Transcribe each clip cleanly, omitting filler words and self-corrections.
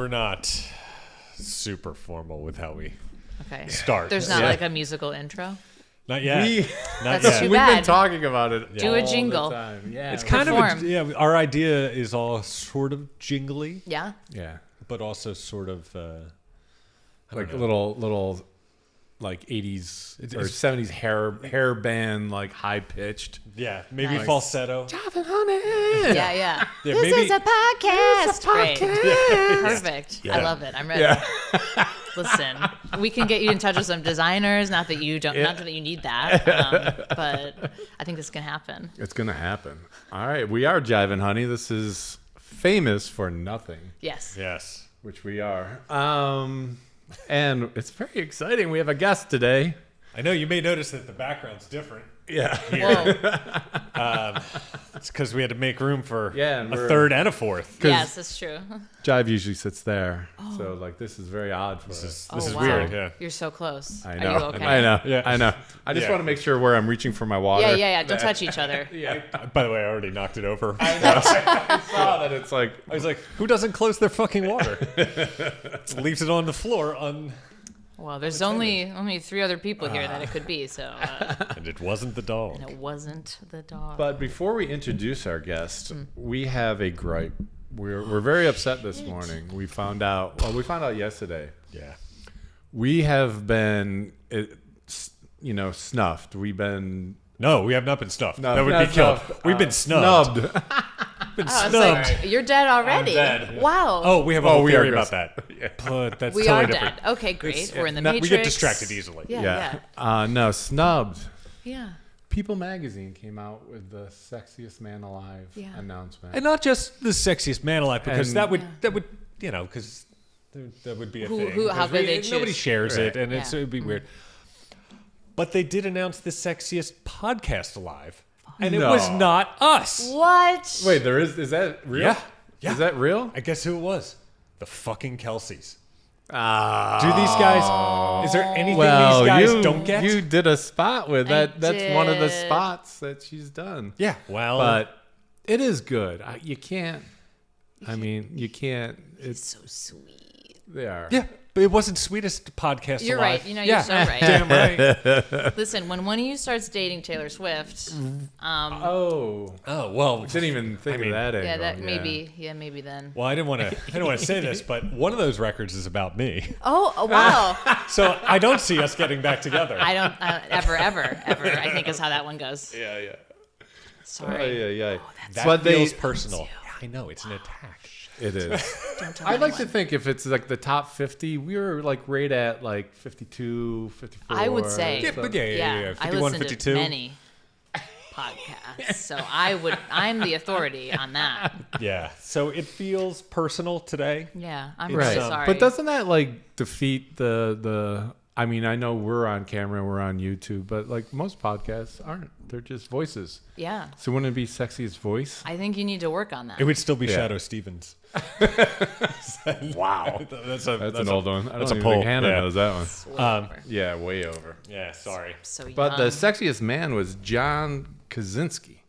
we're not super formal with how we start. There's not like a musical intro. Not yet. Not That's yet. too We've bad. been talking about it. Do a jingle. The time. Yeah, It's kind of our idea is all sort of jingly, Yeah. yeah, but also sort of like little like 80s or 70s hair band, like high pitched. yeah, maybe Nice. falsetto. Jive and Honey. Yeah. Yeah, This maybe- is a podcast. It's a podcast. Great. Perfect. Yeah. I love it. I'm ready. Yeah. Listen, we can get you in touch with some designers. Not that you don't. Not that you need that. But I think this can happen. It's gonna happen. All right, we are Jive and Honey. This is famous for nothing, Yes. Yes. which we are. And it's very exciting. We have a guest today. I know you may notice that the background's different. Yeah. Whoa. It's because we had to make room for and a we're- third and a fourth. Yes, that's true. Jive usually sits there, so like this is very odd for us. This is wow. weird. Yeah. You're so close. I Are know. you okay? I know. Yeah. I know. I just Yeah. want to make sure where I'm reaching for my water. Yeah. Don't touch each other. Yeah. By the way, I already knocked it over. I saw that. It's like I was like, who doesn't close their fucking water? Leaves it on the floor Well, there's only 3 other people here that it could be. So, and it wasn't the dog. and it wasn't the dog. But before we introduce our guest, we have a gripe. We're very upset this morning. We found out yesterday. Yeah. We have been, snuffed. We've been No, we have not been stuffed. No, that would not be killed. snuffed. We've been snubbed. Been Oh, snubbed. it's like, you're dead already. dead. Wow. Oh, we have a whole we theory are about gross. that. But that's we totally are different. dead. Okay, great. We're in the No, Matrix. we get distracted easily. Yeah. No, snubbed. Yeah. People Magazine came out with the Sexiest Man Alive Yeah. announcement. And not just the sexiest man alive, because And- that would because that would be a thing. how 'Cause could they choose? Nobody shares it, Right. and it would be weird. But they did announce the sexiest podcast alive, and it No. was not us. What? Wait, is that real? Yeah. Is that real? I guess who it was? The fucking Kelseys. Ah. Do these guys? Is there anything Well, these guys you don't get? You did a spot with I that. That's one of the did. spots that she's done. Yeah. Well, But it is good. You can't. I mean, you can't. It's So sweet. they are. yeah, but it wasn't sweetest podcast You're alive. right. You know, yeah. you're so right. Damn right. Listen, when one of you starts dating Taylor Swift, Oh, Oh well. didn't even think mean, of that angle. yeah, that maybe then. Well, I didn't want to say this, but one of those records is about me. Oh wow. So I don't see us getting back together. I don't ever. I think is how that one goes. Yeah, yeah. Sorry. Yeah. that But feels they- personal. Yeah, I know it's an attack. It is. Don't tell I'd like to anyone. think if it's like the top 50, we were like right at like 52, 54. I would say. Yeah, so- but yeah. I 51, listen 52. to many podcasts, so I'm the authority on that. Yeah. So it feels personal today. Yeah, I'm Right. really So- sorry. But doesn't that like defeat the I mean, I know we're on camera, we're on YouTube, but like most podcasts aren't. They're just voices. yeah, So wouldn't it be sexiest voice? I think you need to work on that. It would still be Yeah. Shadow Stevens. Wow. That's That's an old one. I that's don't a even poll. think Hannah Yeah. knows that one. It's way Um, over. Yeah, way over. Yeah. Sorry. So But the young. sexiest man was John Krasinski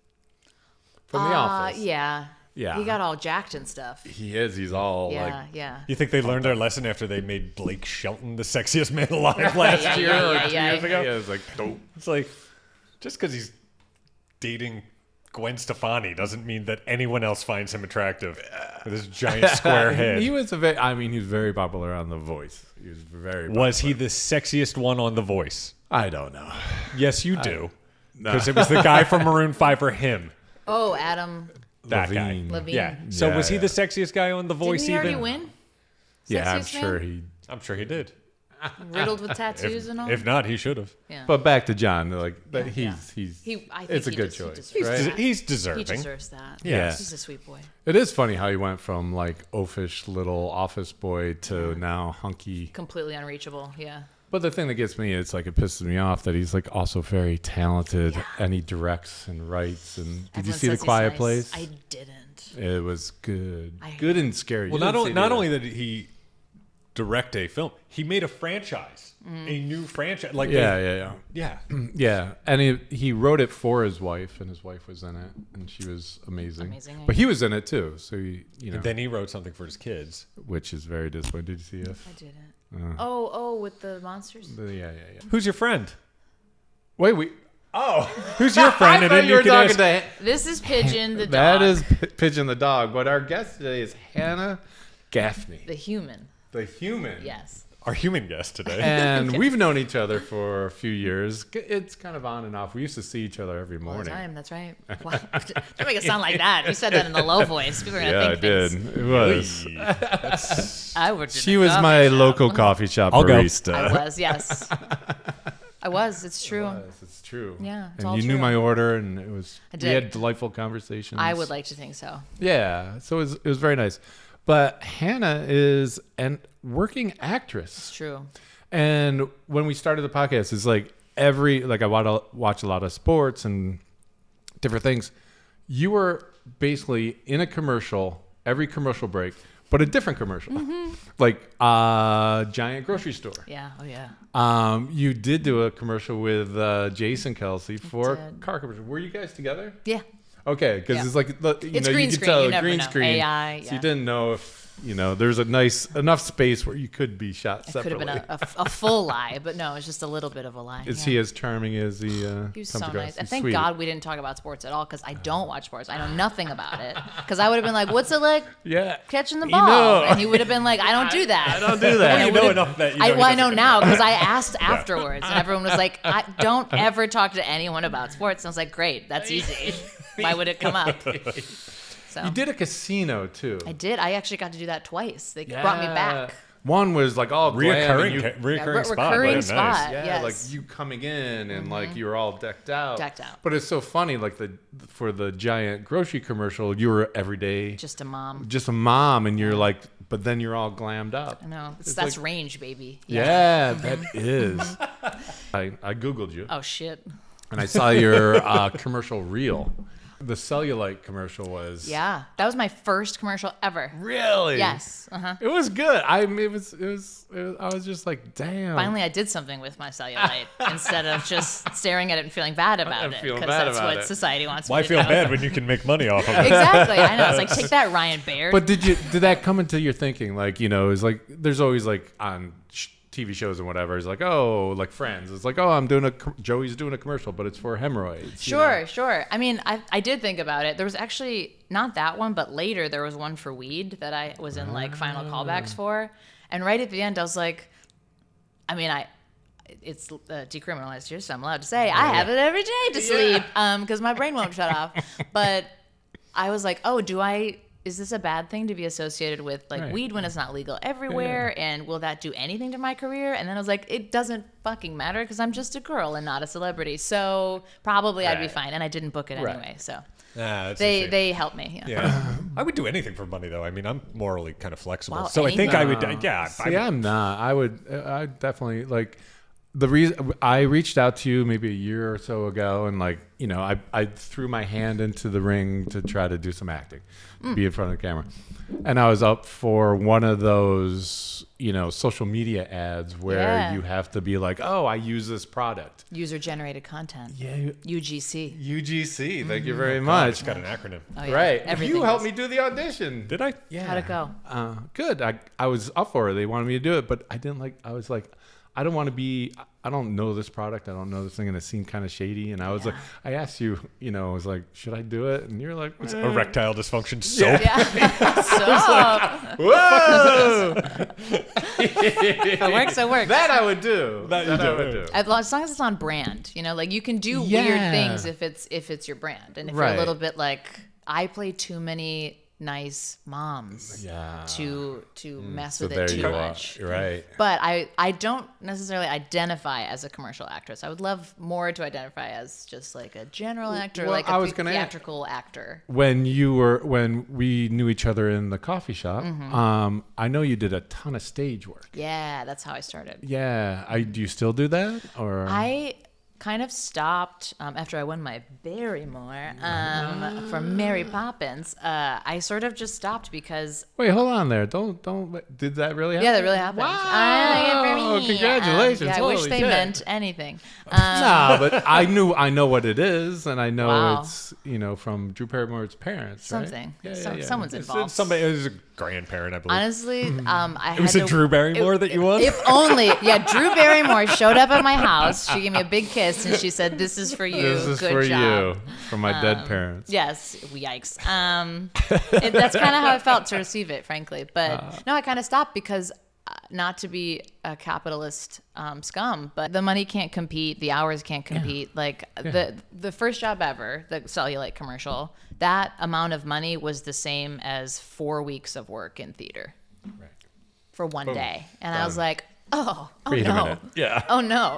from The Office. Yeah. Yeah. He got all jacked and stuff. He is. He's all Yeah, like yeah. You think they learned their lesson after they made Blake Shelton the sexiest man alive last yeah, year yeah, or yeah, 2 yeah. years ago? Yeah, it's like dope. It's like just because he's dating Gwen Stefani doesn't mean that anyone else finds him attractive with his giant square head. He was he was very popular on The Voice. He was very popular. Was he the sexiest one on The Voice? I don't know. Yes, you do. No. Because it was the guy from Maroon 5 or him. Oh, Adam That Levine. guy. Levine. Yeah. So Yeah, was he yeah. the sexiest guy on The Voice Didn't he already even? win? Yeah, I'm Sexiest sure man? he. I'm sure he did. Riddled with tattoos and all. If not, he should have. yeah. But back to John, like Yeah. he's. I think it's a he good des- he choice, deserves right? that. He's He deserving. deserves that. Yeah. He's a sweet boy. It is funny how he went from like oafish little office boy to now hunky. Completely unreachable. Yeah. But the thing that gets me, it's like it pisses me off that he's like also very talented and he directs and writes. And did you Everyone see The says he's Quiet nice. Place? I didn't. It was good, I- good and scary. Well, You not didn't only see not the- only that he direct a film. He made a franchise, a new franchise. Like Yeah. yeah. And he wrote it for his wife, and his wife was in it, and she was amazing. Amazing. But he was in it too, so you know, And then he wrote something for his kids. which is very disappointing. Did you see it? I didn't. Oh, with the monsters. Yeah. Who's your friend? Wait. Oh, Who's your friend? I And thought then you were can talking ask- to. This is Pigeon the dog. That is Pigeon the dog, but our guest today is Hanna Gaffney, the human. the human. Yes. our human guest today. And we've known each other for a few years. It's kind of on and off. We used to see each other every All the morning. time. That's right. Wow. Don't make it sound like that. You said that in the low voice. People are gonna Yeah, I think did. things. It was. I worked. In She a was coffee my shop. local coffee shop I'll go. barista. I was. Yes. I was. It's true. Yes, it's true. Yeah, it's and all you knew true. my order, and it was. I We did. had delightful conversations. I would like to think so. Yeah, so it was very nice. But Hanna is an working actress. It's true. And when we started the podcast, it's like I watch a lot of sports and different things. You were basically in a commercial, every commercial break, but a different commercial, like a giant grocery store. Yeah. Oh yeah. You did do a commercial with Jason Kelsey for did. car commercial. Were you guys together? Yeah. Okay, because Yeah. it's like It's you green could screen, tell you never green know. screen. AI, So you yeah. didn't know if there's a nice enough space where you could be shot It could separately. have been a full lie, but no, it's just a little bit of a lie. Is yeah. he as charming as he? He was comes so across? nice. And He's thank sweet. God we didn't talk about sports at all because I don't watch sports. I know nothing about it. Because I would have been like, what's it like Yeah, catching the You ball? know. And he would have been like, I don't do that. I don't do that. And I You know would've- enough that you I, know he well, I know doesn't now because I asked afterwards, and everyone was like, "Don't ever talk to anyone about sports." And I was like, "Great, that's easy. Why would it come up?" So You did a casino too. I did. I actually got to do that twice. They brought me back. One was like all glam and you- Reoccurring spot. recurring Yeah, spot. nice. Yeah, Yes. like you coming in and like you were all decked out. Decked out. But it's so funny, like for the giant grocery commercial, you were every day Just a mom. just a mom, and you're like, but then you're all glammed up. I know. It's That's like- range, baby. Yeah, that is. I googled you, Oh shit. and I saw your commercial reel. The cellulite commercial was Yeah, that was my first commercial ever. really Yes. It It was good. I was just like, damn. Finally, I did something with my cellulite instead of just staring at it and feeling bad about I'm it. feeling Because bad that's about what it. society wants Why me to feel do. bad when you can make money off of it? Exactly. I know. It's like, take that, Ryan Baird. But did that come into your thinking? Like, it's like there's always like on TV shows and whatever. It's like, oh, like Friends. It's like, oh, Joey's doing a commercial, but it's for hemorrhoids. Sure. I mean, I did think about it. There was actually not that one, but later there was one for weed that I was in like final callbacks for. And right at the end, I was like, I mean, it's decriminalized here, so I'm allowed to say I have it every day to sleep because my brain won't shut off. But I was like, oh, is this a bad thing to be associated with like Right. weed when it's not legal everywhere? And will that do anything to my career? And then I was like, it doesn't fucking matter because I'm just a girl and not a celebrity. So probably I'd be Right. fine. And I didn't book it Right. anyway. So That's a shame. they helped me. Yeah. Yeah, I would do anything for money though. I mean, I'm morally kind of flexible, Wow, so I think I would. anything. Yeah, See, I'm not. I definitely like the reason I reached out to you maybe a year or so ago, and like I threw my hand into the ring to try to do some acting, be in front of the camera, and I was up for one of those social media ads where Yeah. you have to be like, oh, I use this product. User generated content. Yeah, UGC. UGC. Thank you very I much. just got an acronym. Oh, yeah. Right. Everything You helped is. me do the audition. Did I? Yeah. How'd it go? Good. I was up for it. They wanted me to do it, but I didn't like. I was like, I don't want to be. I don't know this product. I don't know this thing, and it seemed kind of shady. And I was like, I asked you. I was like, should I do it? And you're like, Erectile dysfunction soap. Yeah. So whoa. if it works, it works. That I would do. That you I do. would do. As long as it's on brand, like you can do Yeah. weird things if it's your brand, and if you're Right. a little bit like I play too many nice moms Yeah. to mess So with there it too you are. much. You're right. But I don't necessarily identify as a commercial actress. I would love more to identify as just like a general actor, Well, like I a was gonna theatrical actor. When we knew each other in the coffee shop, I know you did a ton of stage work. Yeah, that's how I started. Yeah. Do you still do that, or? kind of stopped after I won my Barrymore from Mary Poppins. I sort of just stopped because Wait, hold on there. Don't. Did that really happen? yeah, that really happened. Wow! Congratulations! Yeah, I wish Holy they shit. meant anything. No, but I know what it is, and I know Wow. it's from Drew Barrymore's parents. Right? Something. Yeah, Someone's involved. Somebody, it was a grandparent, I believe. Honestly, I it was had a to, Drew Barrymore that you won? If only. Yeah, Drew Barrymore showed up at my house. She gave me a big kiss and she said, "This is for you. This is Good for job." you, for my dead parents. Yes, yikes. That's kind of how I felt to receive it, frankly. But no, I kind of stopped because not to be a capitalist scum, but the money can't compete, the hours can't compete. Like the first job ever, the cellulite commercial, that amount of money was the same as 4 weeks of work in theater for one day, and I was like, oh Wait a no. minute. Yeah. Oh no.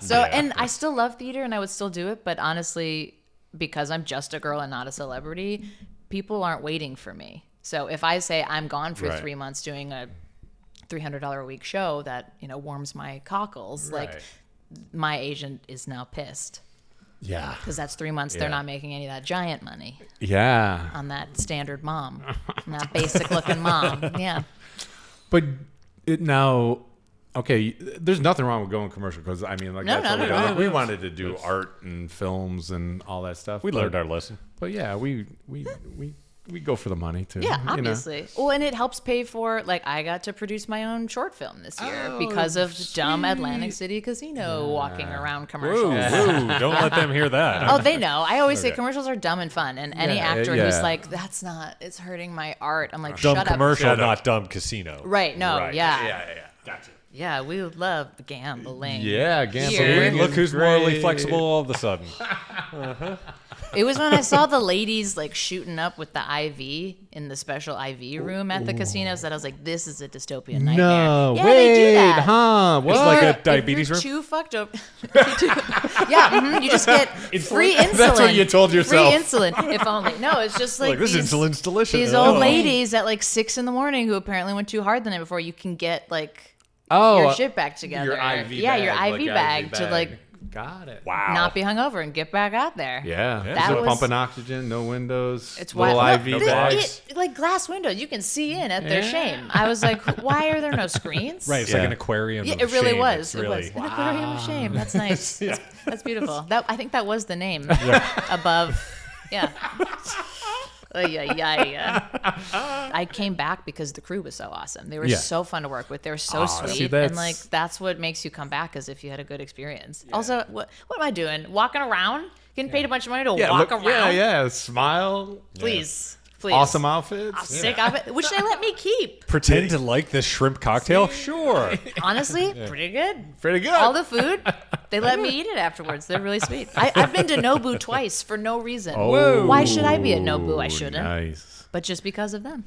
So, Yeah. and I still love theater and I would still do it, but honestly, because I'm just a girl and not a celebrity, people aren't waiting for me. So if I say I'm gone for Right. 3 months doing a $300 a week show that, warms my cockles, like Right. my agent is now pissed Yeah. because that's 3 months. Yeah. They're not making any of that giant money Yeah. on that standard mom, on that basic looking mom. Yeah. But it now, okay, there's nothing wrong with going commercial because I mean, like No, that's no, what we no, did. no. Like, we wanted to do art and films and all that stuff. We but- learned our lesson. But yeah, we go for the money too. Yeah, you know? obviously. Well, and it helps pay for, like, I got to produce my own short film this year because of dumb Atlantic City Casino walking around Whoa, commercials. whoa, don't let them hear that. Oh, they know. I always say Okay. commercials are dumb and fun. And any Yeah, actor yeah. who's like, that's not, it's hurting my art. I'm like, Dumb shut commercial, up. not dumb casino. Right, no, Right. yeah. Gotcha. Yeah, we love gambling. Yeah, gambling. Here. Look who's morally Great. flexible all of a sudden. It was when I saw the ladies like shooting up with the IV in the special IV room at the casinos that I was like, this is a dystopian nightmare. No, yeah, wait, they do that. huh? It's What? like a If diabetes you're room? too fucked up. Yeah, you just get free insulin. That's what you told yourself. Free insulin, if only. No, it's just like, Like, this these, insulin's delicious. these Oh. old ladies at like 6 a.m. who apparently went too hard the night before. You can get like Oh, your shit back together. Your IV yeah, bag, your like IV bag to like Got it. Wow. not be hungover and get back out there. Yeah. That So was- pumping oxygen, no windows, It's little wild. IV No, bags. like glass windows, you can see in at their Yeah. shame. I was like, why are there no screens? Right, it's Yeah. like an aquarium. Yeah, of it really shame. was. It's It really, was an aquarium of shame. That's nice. That's beautiful. I think that was the name above. Yeah. Yeah. I came back because the crew was so awesome. They were Yeah. so fun to work with. They were so see, sweet, that's- and like that's what makes you come back, as if you had a good experience. Also, what am I doing? Walking around, getting paid a bunch of money to walk around. Yeah. Smile. Please. Awesome outfits. Sick outfit, which they let me keep. Pretend to like this shrimp cocktail? Sure. Honestly, pretty good. Pretty good. All the food, they let me eat it afterwards. They're really sweet. I've been to Nobu twice for no reason. Oh, Why should I be at Nobu? I shouldn't. Nice. But just because of them.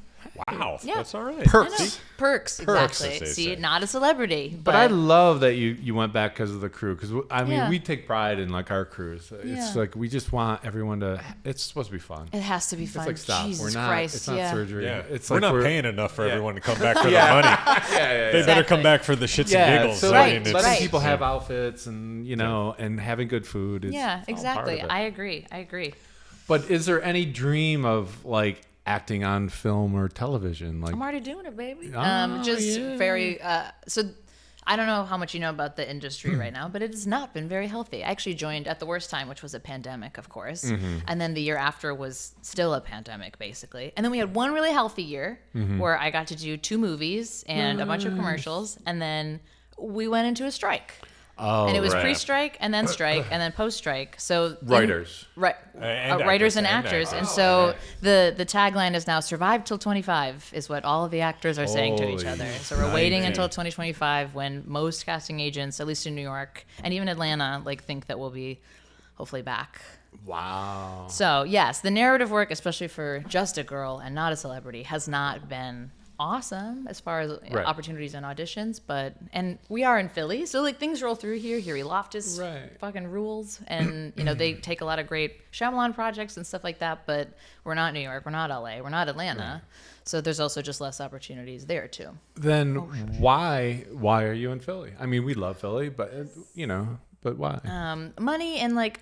Wow. Yeah. That's all right. I know. Perks. Perks, Perks, exactly. as they See, say. not a celebrity. But I love that you went back because of the crew. Because I mean, Yeah. we take pride in like our crews. It's Yeah. like we just want everyone to. It's supposed to be fun. it has to be It's fun. like stop. Jesus we're not. Christ. It's not yeah. surgery. Yeah. It's we're like not paying enough for Yeah. everyone to come back for Yeah. the money. Yeah. They better come Exactly. back for the shits and Yeah, giggles. so I Right, mean, it's, letting right. people have yeah. outfits and and having good food. Is Yeah, all part exactly. of it. I agree. But is there any dream of like acting on film or television? Like I'm already doing it, baby. Oh, Just yeah. very. So, I don't know how much you know about the industry right now, but it has not been very healthy. I actually joined at the worst time, which was a pandemic, of course, and then the year after was still a pandemic, basically. And then we had one really healthy year where I got to do 2 movies and a bunch of commercials, and then we went into a strike. oh, And it was right. pre-strike and then strike and then post-strike. So Writers. Right, And writers and actors, actors, and and actors. so the tagline is now "Survive till 25" is what all of the actors are saying to each Holy other. So we're waiting shit. until 2025 when most casting agents, at least in New York and even Atlanta, like think that we'll be hopefully back. Wow. So yes, the narrative work, especially for just a girl and not a celebrity, has not been awesome as far as Right. opportunities and auditions, and we are in Philly, so like things roll through here. Huey Loftus Right. fucking rules, and they take a lot of great Shyamalan projects and stuff like that, but we're not New York, we're not LA, we're not Atlanta, so there's also just less opportunities there too. Then why are you in Philly? I mean, we love Philly, but But why? Money and like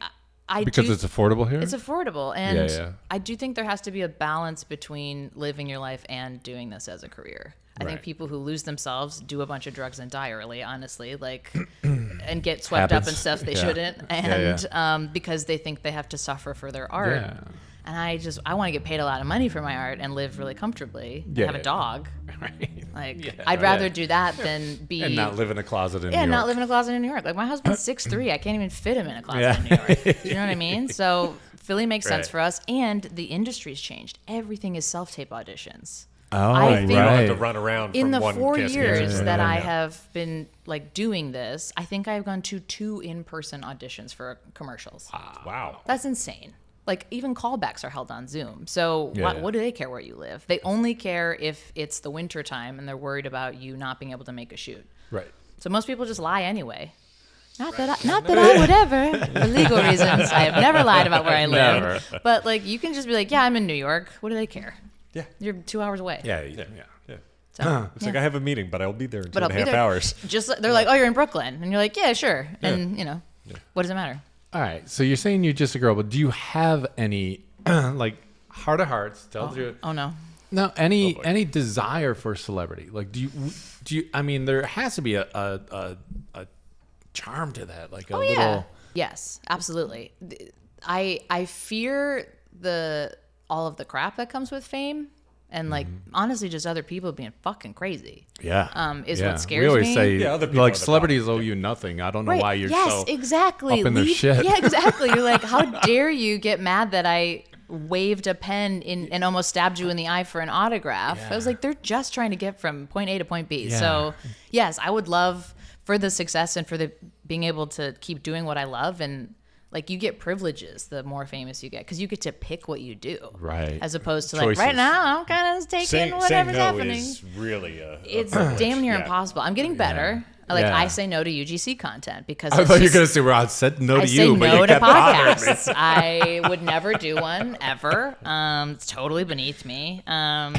Because it's affordable here? It's affordable, and Yeah. I do think there has to be a balance between living your life and doing this as a career. I think Right. people who lose themselves do a bunch of drugs and die early, honestly, like, and get swept up in Habits. stuff they Yeah. shouldn't, and because they think they have to suffer for their art. Yeah. And I want to get paid a lot of money for my art and live really comfortably. And Yeah, have a yeah. dog. Right. Like, Yeah. I'd rather Yeah. do that than be And not live in a closet in New yeah, York. not live in a closet in New York. Like, my husband's 6'3". I can't even fit him in a closet in New York. You know what I mean? So Philly makes sense Right. for us, and the industry's changed. Everything is self-tape auditions. Oh, I Right. think- You don't have to right. run around In from the one 4 casting years agent to that another. I have been like doing this, I think I've gone to 2 in-person auditions for commercials. Wow. That's insane. Like, even callbacks are held on Zoom. So Yeah. what do they care where you live? They only care if it's the winter time and they're worried about you not being able to make a shoot. Right. So most people just lie anyway. Not that I would ever, for legal reasons. I have never lied about where I live. Never. But like, you can just be like, yeah, I'm in New York. What do they care? Yeah. You're 2 hours away. Yeah. Yeah. Yeah. So, It's like I have a meeting, but I'll be there in but I'll 2.5 be there. hours. Just they're like, oh, you're in Brooklyn, and you're like, yeah, sure. And what does it matter? All right. So you're saying you're just a girl, but do you have any like heart of hearts? Tell the truth. Oh no. No, any desire for celebrity? Like, do you? I mean, there has to be a charm to that, like a little. Yeah. Yes, absolutely. I fear all of the crap that comes with fame, and like honestly, just other people being fucking crazy. Yeah. Is yeah. what scares we always me. say, Yeah, other people like are the celebrities owe you nothing. I don't know why you're yes, so exactly. up in their shit. Yeah, exactly. You're like, how dare you get mad that I waved a pen and almost stabbed you in the eye for an autograph? I was Yeah. like, they're just trying to get from point A to point B. Yeah. So yes, I would love for the success and for the being able to keep doing what I love, and like, you get privileges the more famous you get because you get to pick what you do, Right. as opposed to Choices. like right now I'm kind of taking Saying whatever's no happening. is really It's privilege. damn near Yeah. impossible. I'm getting better. Like, Yeah. I say no to UGC content because I it's thought you were just- gonna say, "Well, I said no I to say you," but no you to kept bothering me. podcasts. I would never do one ever. It's totally beneath me. No,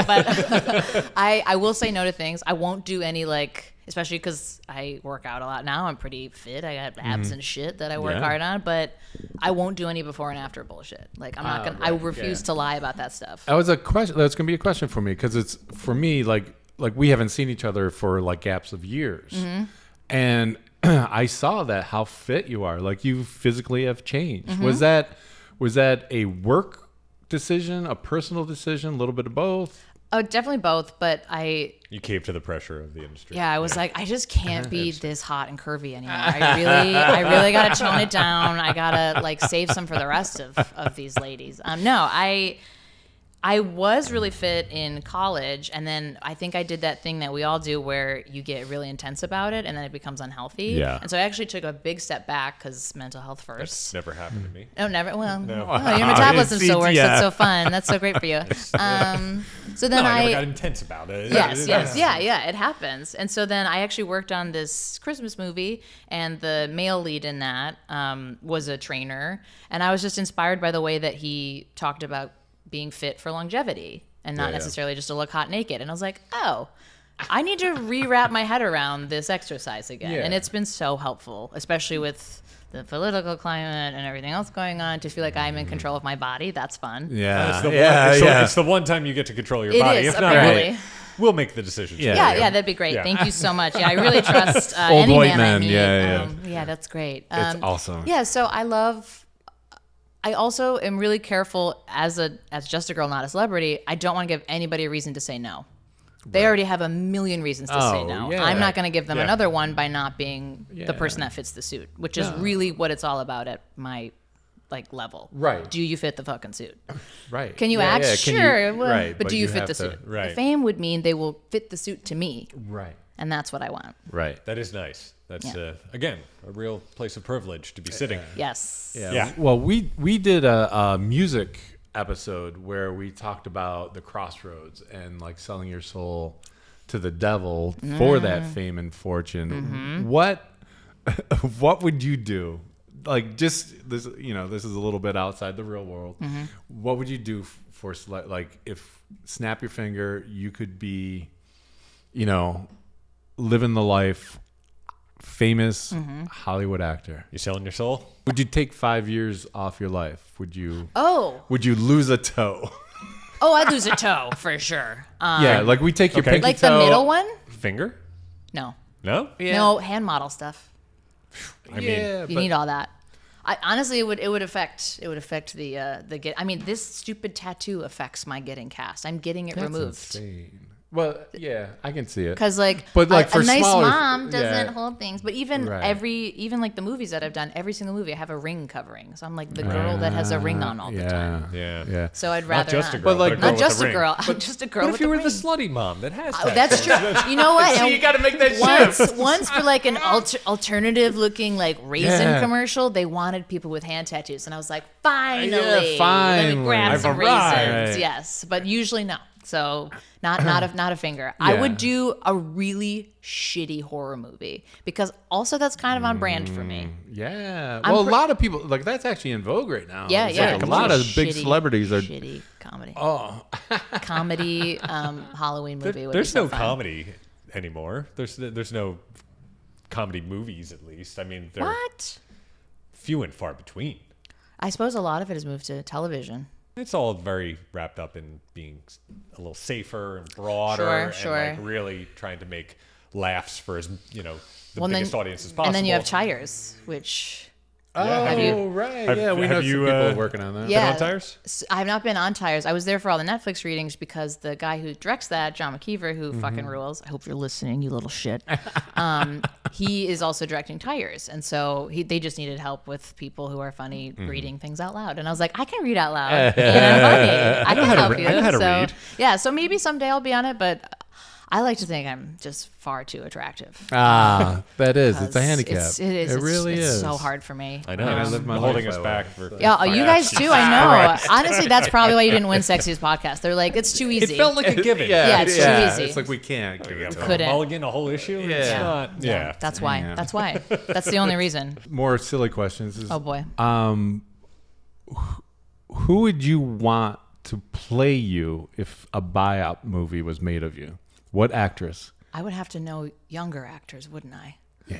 but I will say no to things. I won't do any, like, especially because I work out a lot now. I'm pretty fit. I got abs and shit that I work Yeah. hard on, but I won't do any before and after bullshit. Like, I'm not gonna. I right. refuse Yeah. to lie about that stuff. That was a question. That's gonna be a question for me because it's for me like we haven't seen each other for like gaps of years, and I saw that how fit you are. Like, you physically have changed. Was that a work decision, a personal decision, a little bit of both? Oh, definitely both. But You cave to the pressure of the industry. yeah, I was like, I just can't be this hot and curvy anymore. I really gotta tone it down. I gotta like save some for the rest of these ladies. No, I was really fit in college, and then I think I did that thing that we all do where you get really intense about it, and then it becomes unhealthy. Yeah. And so I actually took a big step back because mental health That's first. never happened to me. Oh, never. Well, No. oh, your metabolism still works. Yeah. That's so fun. That's so great for you. So then No, I never got intense about it. Yeah, it happens. And so then I actually worked on this Christmas movie, and the male lead in that was a trainer, and I was just inspired by the way that he talked about being fit for longevity and not Yeah. necessarily just to look hot naked. And I was like, oh, I need to rewrap my head around this exercise again. Yeah. And it's been so helpful, especially with the political climate and everything else going on, to feel like I'm in control of my body. That's fun. Yeah, It's the, yeah, one, yeah. it's the one time you get to control your It body. is, If not, apparently. we'll make the decisions. Yeah. for Yeah, you. yeah, that'd be great. Yeah. Thank you so much. Yeah, I really trust Old any white man I men. meet. Yeah, Yeah, that's great. It's awesome. Yeah, so I also am really careful as just a girl, not a celebrity. I don't want to give anybody a reason to say no. They already have a million reasons to say Oh, no. yeah. I'm not going to give them Yeah. another one by not being Yeah. the person that fits the suit, which is really what it's all about at my level. Right. Do you fit the fucking suit? Right. Can you Yeah, act? yeah. Can you- Sure. Well, right, but do you fit have the to- suit? right. The fame would mean they will fit the suit to me, Right. and that's what I want. Right. That is nice. That's, Yeah. again, a real place of privilege to be sitting. Yes. Yeah. Yeah. Well, we did a music episode where we talked about the crossroads and like selling your soul to the devil for that fame and fortune. What would you do? Like, just this, this is a little bit outside the real world. What would you do for like if snap your finger, you could be, living the life famous Hollywood actor. You selling your soul? Would you take 5 years off your life? Would you Oh, lose a toe? I'd lose a toe for sure. Yeah, like we take your Okay. pinky Like toe. the middle one? Finger? No. No? No, hand model stuff. I mean, Yeah, You need all that. Honestly, it would affect the get. I mean, this stupid tattoo affects my getting cast. I'm getting it That's removed. insane. Well, yeah, I can see it. Because like, But, like, a for nice smaller- mom doesn't yeah. hold things. But even Right. even like the movies that I've done, every single movie I have a ring covering. So I'm like the girl that has a ring on all the time. Yeah. So I'd Not rather just a not. girl, But, like, a girl Not with just a a ring. girl. I'm just a girl What with if you a were ring. the slutty mom that has Oh, that's true. You know what? See, And you got to make that shift. once for like an alternative looking like raisin Yeah. commercial, they wanted people with hand tattoos, and I was like, finally, Yeah, let me finally. grab I've some arrived. raisins. Yes, but usually no. So not a finger. I Yeah. would do a really shitty horror movie because also that's kind of on brand for me. Yeah. I'm Well, a pre- lot of people like that's actually in vogue right now. Yeah, It's yeah. like a lot of big Shitty, celebrities are. shitty comedy. Oh, Comedy Halloween movie. Would be There's so no fun. comedy anymore. There's no comedy movies, at least. I mean, they're What? few and far between. I suppose a lot of it has moved to television. It's all very wrapped up in being a little safer and broader, Sure. and like really trying to make laughs for the Well, biggest audience as possible. And then you have Tires, which oh, you- right. Have- yeah, we have know you, some people working on that. Yeah. on Tires? I have not been on Tires. I was there for all the Netflix readings because the guy who directs that, John McKeever, who fucking rules. I hope you're listening, you little shit. He is also directing Tires, and so they just needed help with people who are funny reading things out loud. And I was like, I can read out loud, and I'm funny. I can help you. I know how to so, read. Yeah, so maybe someday I'll be on it, but I like to think I'm just far too attractive. Ah, that is. It's a 'Cause handicap. It is. It really it's is. so hard for me. I know. I It's live my holding life us that back way, for. Yeah, you guys too. I know. Honestly, that's probably why you didn't win Sexiest Podcast. They're like, it's too easy. It felt like a given. Yeah, it's too easy. It's like we can't. Give it to them. Couldn't. Mulligan, a whole issue. It's Yeah. not. Yeah. That's why. Damn. That's why. That's the only reason. More silly questions. Is, Oh boy. who would you want to play you if a buyout movie was made of you? What actress? I would have to know younger actors, wouldn't I? Yeah.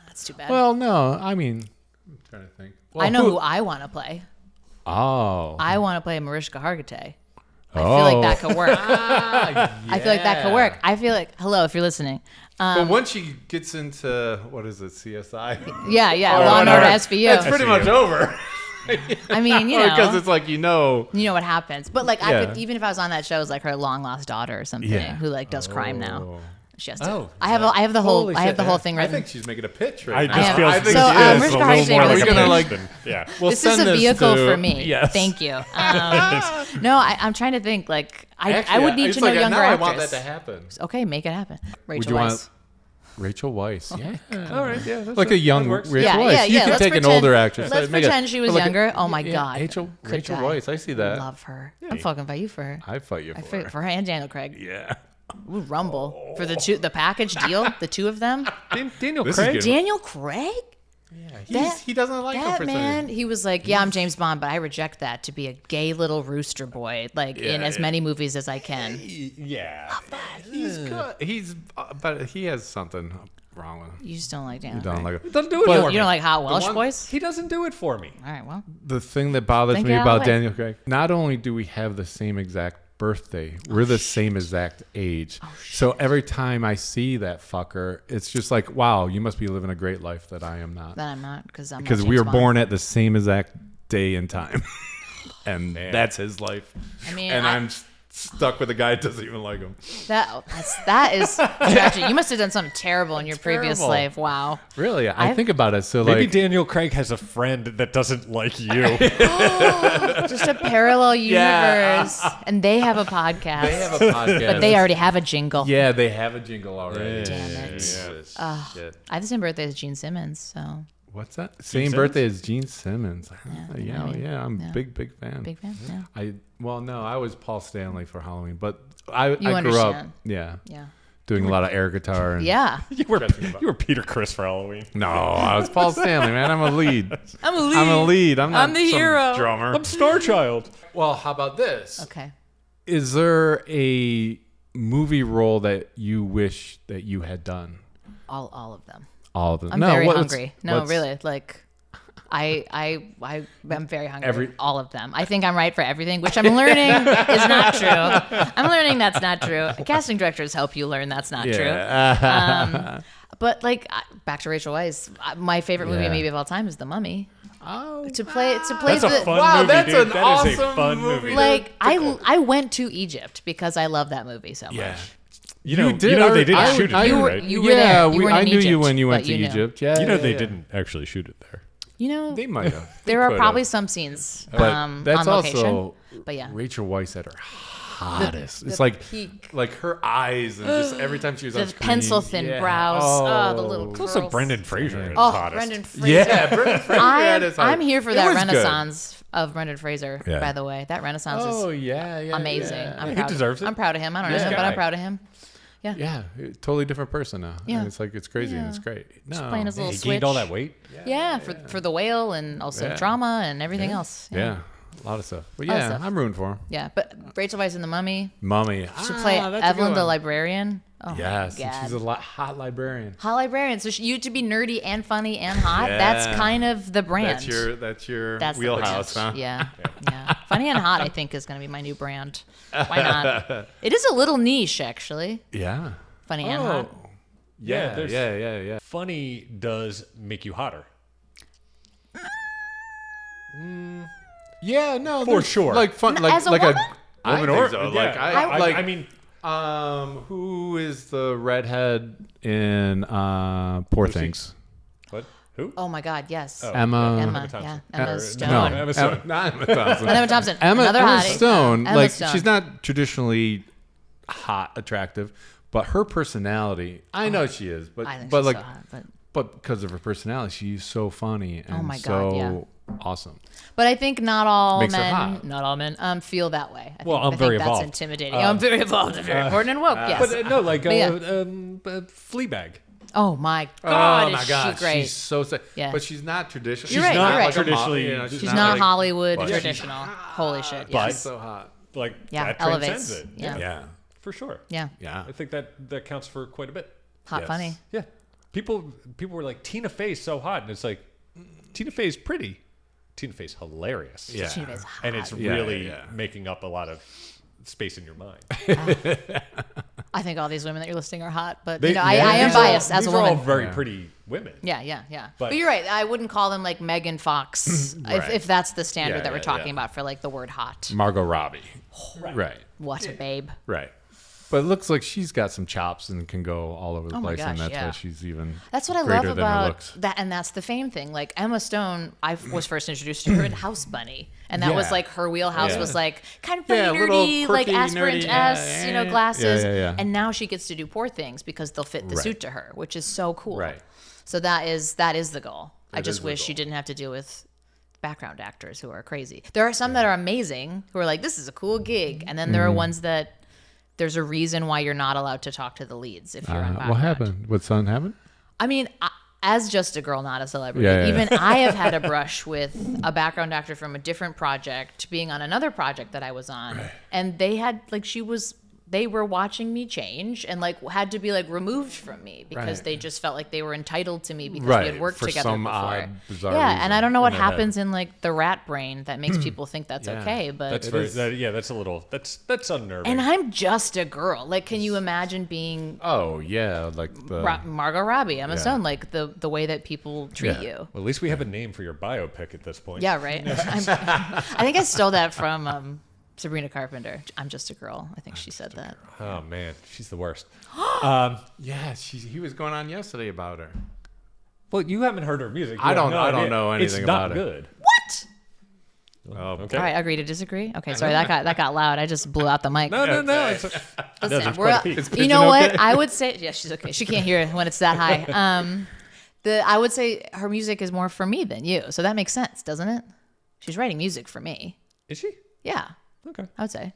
That's too bad. Well, no. I mean, I'm trying to think. Well, I know who I want to play. Oh. I want to play Mariska Hargitay. I feel like that could work. I feel like that could work. I feel like, hello, if you're listening. But once she gets into, what is it, CSI? Yeah, Or Law and Order whatever, SVU. It's pretty much over. I mean, Because it's like, you know what happens. But like, I Yeah. could, even if I was on that show, it's like her long lost daughter or something Yeah. who like does crime now. She has to. Oh, I have the whole Holy I have shit, the whole yeah. thing I written. think she's making a pitch I right now. just am. feel I like think So, she is. Mariska a little Hargitay more was like a a pitch. like- pitch than- yeah. We'll This is send a vehicle to- for me. Yes. Thank you. No, I'm trying to think. Like, I Actually, would need it's to know like, younger now actors. I want that to happen. Okay, make it happen. Would Rachel you Weisz. want Rachel Weisz? Yeah. All right. Yeah. Like a young that works. Rachel Yeah, Weisz. yeah, You yeah. could Let's take an pretend- older actress. Let's Make pretend she was like a- younger. Oh my yeah, God. Rachel Could die. Weisz. I see that. Love her. I'm fucking fight you for her. I fight you I for fight her. for her and Daniel Craig. Yeah. Ooh, Rumble for the package deal. The two of them. Daniel This is Craig. good. Daniel Craig. Yeah. He doesn't like him That for man, some he was like, yeah, I'm James Bond, but I reject that to be a gay little rooster boy, like in as many movies as I can. Yeah. He's good. But he has something wrong with him. You just don't like Daniel You don't Craig. like it. Doesn't do it But- for You me. don't like hot Welsh one- boys? He doesn't do it for me. All right, well, The thing that bothers Think me it out about loud. Daniel Craig, not only do we have the same exact birthday, we're the same exact age. So every time I see that fucker, it's just like, wow, you must be living a great life that I am not. then I'm not because I'm Because not we were James Bond. born at the same exact day and time. And that's his life. I mean, And I'm stuck with a guy that doesn't even like him. that is tragic. You must have done something terrible in your previous terrible. life. Wow. Really, I think about it. So Maybe like, Daniel Craig has a friend that doesn't like you. Just a parallel universe, and they have a podcast. they have a podcast. but they already have a jingle. yeah, they have a jingle already. Damn it. Shit. I have the same birthday as Gene Simmons, so What's that? Same Simmons? birthday as Gene Simmons. Yeah, I mean, I'm yeah. big fan. big fan. Yeah. I was Paul Stanley for Halloween, but I grew up, understand. yeah, Yeah. doing a lot of air guitar. And Yeah. you were Peter Chris for Halloween. No, I was Paul Stanley, man. I'm a lead. I'm a lead. I'm a lead. I'm not the some hero. drummer. I'm Star Child. Well, how about this? Okay. Is there a movie role that you wish that you had done? All of them. all of them. I'm No, very what's- hungry. No, what's- really. Like, I'm very hungry. Every- all of them. I think I'm right for everything, which I'm learning is not true. I'm learning that's not true. Casting directors help you learn that's not true. But like, back to Rachel Weisz, my favorite movie Yeah. maybe of all time is The Mummy. Oh, To play That's the a fun Wow, movie, that's dude. an That is a awesome fun movie. movie. like I went to Egypt because I love that movie so much. yeah. You know, did. you know they I- didn't I- shoot it I- there, You were- right? you were there. You weren't I in knew you Egypt, when you went but to you knew. Egypt. Yeah, You know yeah, they yeah. didn't actually shoot it there. You know, They might have. there are They probably could've. some scenes But on that's location. also But yeah. Rachel Weisz at her hottest. It's the like peak. like her eyes and just every time she was on The screen. pencil thin yeah. brows. Oh, the little It's curls. also Brendan Fraser at his Oh, hottest. Brendan Fraser. Yeah, Brendan Fraser at his I'm hottest. here for It that was good. renaissance of Brendan Fraser. Yeah. By the way, that renaissance Oh is yeah, yeah, amazing. Yeah. I'm He proud deserves it. I'm proud of him. I don't know Nice him, but guy. I'm proud of him. Yeah. Yeah, totally different person now. Yeah. And it's like it's crazy and Yeah. it's great. No, Just playing his He little gained switch. all that weight. Yeah, for the whale and also Yeah. drama and everything else. yeah, a lot of stuff. But Lot of yeah, stuff. I'm rooting for him. Yeah, but Rachel Weisz in The Mummy. Mummy She play that's a good Evelyn the one. librarian. Oh Yes, my and God. she's a hot librarian. Hot librarian. So you to be nerdy and funny and hot. Yeah. That's kind of the brand. That's your That's the wheelhouse, brand. huh? Yeah, yeah. Funny and hot, I think, is going to be my new brand. Why not? It is a little niche, actually. Yeah. Funny and hot. Yeah, there's- yeah. Funny does make you hotter. Yeah, no, For there's, sure. Like fun, N- like as a like woman? I Woman think or- so. yeah. Like I like. I mean, who is the redhead in Poor Lucy. Things? what? Who? Oh my God, yes. Oh, Emma. Emma, Thompson. yeah. Emma Or- Stone. No, Emma Stone. Not Emma Thompson. Emma Thompson. Emma Another hottie. Stone. Emma Like Stone. she's not traditionally hot, attractive, but her personality. I know she is, but I think but she's like so hot, but because of her personality, she's so funny and my God, so yeah. awesome. But I think not all Makes her men, hot. not all men, feel that way. Well, I I'm think very that's evolved. intimidating. I'm very evolved and very important and woke. Yes. But no, like But yeah. Fleabag. Oh my God, oh my is God, she great? she's so sick. Yeah. But she's not traditional. You're right, you're right. traditionally- She's not like- Hollywood but she's traditional. Holy shit. But- She's Yes. so hot. Like Yeah, that elevates. transcends it. Yeah. Yeah. For sure. Yeah. Yeah. I think that counts for quite a bit. Hot Yes. funny. Yeah. People were like, Tina Fey's so hot, and it's like, Tina Fey's pretty. Tina Fey's hilarious. Yeah. She is hot. And it's Yeah, really yeah. making up a lot of space in your mind. I think all these women that you're listing are hot, but They- you know, I yeah, am these are all- biased as a these are all woman. very Yeah. pretty women. Yeah. But, But- you're right. I wouldn't call them like Megan Fox Right. if that's the standard Yeah, that we're yeah, talking yeah. about for like the word hot. Margot Robbie. Right. What a babe. Right. But it looks like she's got some chops and can go all over the Oh my place, and gosh, that's yeah. why she's even That's what I greater love than her about looks. that, and that's the fame thing. Like Emma Stone, I was first introduced to her in House Bunny, and that was Yeah. like her wheelhouse Yeah. was like kind of pretty Yeah, a little nerdy, like quirky, aspirant nerdy, s, yeah, glasses. yeah. And now she gets to do Poor Things because they'll fit the Right. suit to her, which is so cool. Right. So that is the goal. I That just is the wish she goal. didn't have to deal with background actors who are crazy. There are some that are amazing who are like, this is a cool gig, and then there are ones that there's a reason why you're not allowed to talk to the leads if you're on background. What happened? What son happened? I mean, as just a girl, not a celebrity, Yeah, yeah, even yeah. I have had a brush with a background actor from a different project being on another project that I was on. And they had, like, they were watching me change and, like, had to be, like, removed from me because Right. they just felt like they were entitled to me because we Right, had worked for together some before. odd, bizarre yeah, and reason I don't know what in their head. happens in, like, the rat brain that makes people think that's Yeah. okay, but... That's very, that's a little, that's unnerving. and I'm just a girl. Like, can you imagine being Oh yeah, like the Margot Robbie, Emma Yeah. Stone, like the way that people treat Yeah. you? Well, at least we have a name for your biopic at this point. Yeah, right. I think I stole that from Sabrina Carpenter. I'm just a girl. I think she said that. Oh man, she's the worst. yeah. He was going on yesterday about her. Well, you haven't heard her music. You I have don't- no I don't idea. know anything it's about not it. good. What? Oh, Okay. All right, agree to disagree. Okay, sorry, that got loud. I just blew out the mic. No. It's Listen, there's we're, quite a peak. Is you Pigeon know what? okay? I would say, yeah, she's okay. She can't hear it when it's that high. I would say her music is more for me than you, so that makes sense, doesn't it? She's writing music for me. Is she? Yeah, Okay. I would say.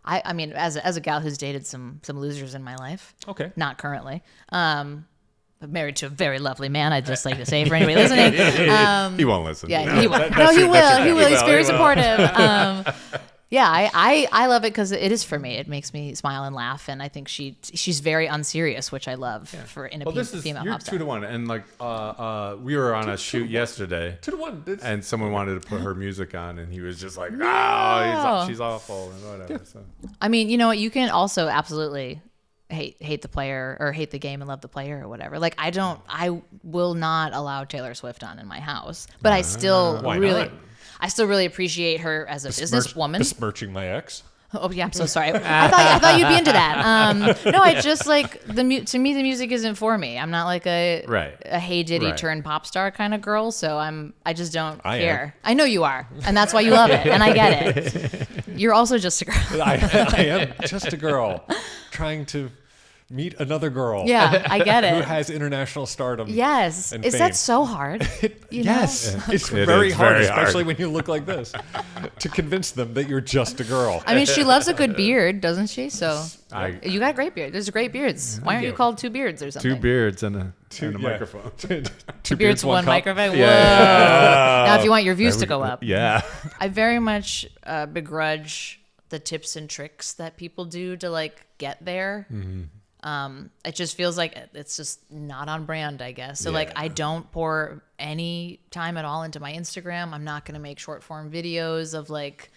I mean, as a gal who's dated some losers in my life. Okay. Not currently. I'm married to a very lovely man. I'd just like to say for anybody listening. he won't listen. Yeah, he will. That- No, that's he your- will. that's your He guy. will. He's He very will. supportive. Yeah, I love it because it is for me. It makes me smile and laugh, and I think she's very unserious, which I love for in a female you're pop star. 2-1, and like we were on a shoot yesterday, 2-1, and someone wanted to put her music on, and he was just like, she's awful and whatever. Yeah. So. I mean, you know what? You can also absolutely hate the player or hate the game and love the player or whatever. Like I will not allow Taylor Swift on in my house, but I still really appreciate her as a businesswoman. Besmirching my ex. Oh yeah, I'm so sorry. I thought you'd be into that. No, I just like to me the music isn't for me. I'm not like a Hey Diddy turned pop star kind of girl, so I just don't care. I know you are, and that's why you love it, and I get it. You're also just a girl. I am just a girl trying to meet another girl. Yeah, I get it. Who has international stardom. Yes. And Is fame. that so hard? Yes. Yeah. It's It very is hard, very especially hard. when you look like this, to convince them that you're just a girl. I mean, she loves a good beard, doesn't she? So I- you got a great beard. There's great beards. Why aren't you called Two Beards or something? 2 beards and a yeah. microphone. Two Beards, one cup. microphone. Whoa. Yeah. Now, if you want your views to go up, Yeah. I very much begrudge the tips and tricks that people do to like get there. It just feels like it's just not on brand, I guess. So like I don't pour any time at all into my Instagram. I'm not going to make short form videos of like,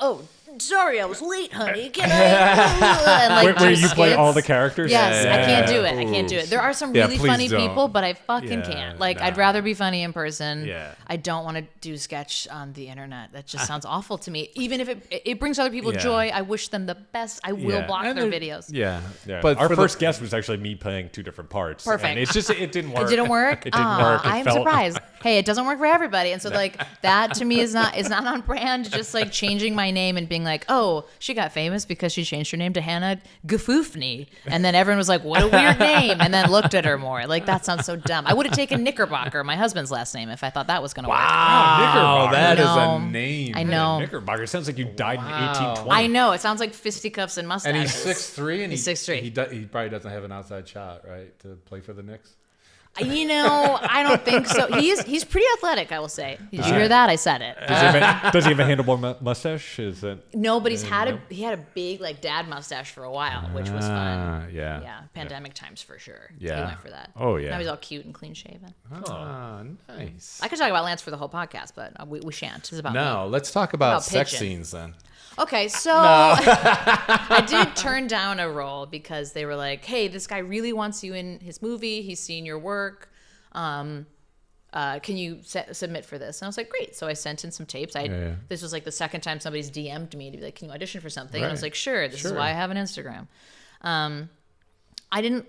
oh, sorry, I was late, honey. Can I? And like Where do you play skits. all the characters? Yes, Yeah. I can't do it. I can't do it. There are some Yeah, really please funny don't. people, but I fucking Yeah, can't. Like, nah. I'd rather be funny in person. Yeah. I don't want to do sketch on the internet. That just sounds awful to me. Even if it brings other people Yeah. joy, I wish them the best. I will Yeah. block And their there- videos. Yeah. Yeah. But Our for first guest was actually me playing 2 different parts. Perfect. And it's just, it didn't work. It didn't work. It didn't work. It I'm felt- surprised. Hey, it doesn't work for everybody, and so like that to me is not on brand. Just like changing my name and being like, oh, she got famous because she changed her name to Hanna Gaffney, and then everyone was like, what a weird name, and then looked at her more. Like that sounds so dumb. I would have taken Knickerbocker, my husband's last name, if I thought that was gonna work. Wow, Knickerbocker. that is No. a name. I know. Knickerbocker. Sounds like you died in Wow. 1820. I know. It sounds like fisticuffs and mustaches. And he's 6'3", and He's 6'3". He probably doesn't have an outside shot, right, to play for the Knicks. You know, I don't think so. He's pretty athletic, I will say. Did you hear that? I said it. Does he have a handlebar mustache? Is that... No, but he had a big like dad mustache for a while, which was fun. Yeah. Yeah, pandemic times for sure. Yeah. He went for that. Oh, yeah. Now he's all cute and clean shaven. Ah, nice. I could talk about Lance for the whole podcast, but we shan't. It's about No, let's talk about About sex Pigeon. scenes then. me. Okay, so I did turn down a role because they were like, "Hey, this guy really wants you in his movie. He's seen your work. Can you submit for this?" And I was like, "Great." So I sent in some tapes. This was like the second time somebody's DM'd me to be like, "Can you audition for something?" And I was Right. like, "Sure. This is Sure. why I have an Instagram." I didn't,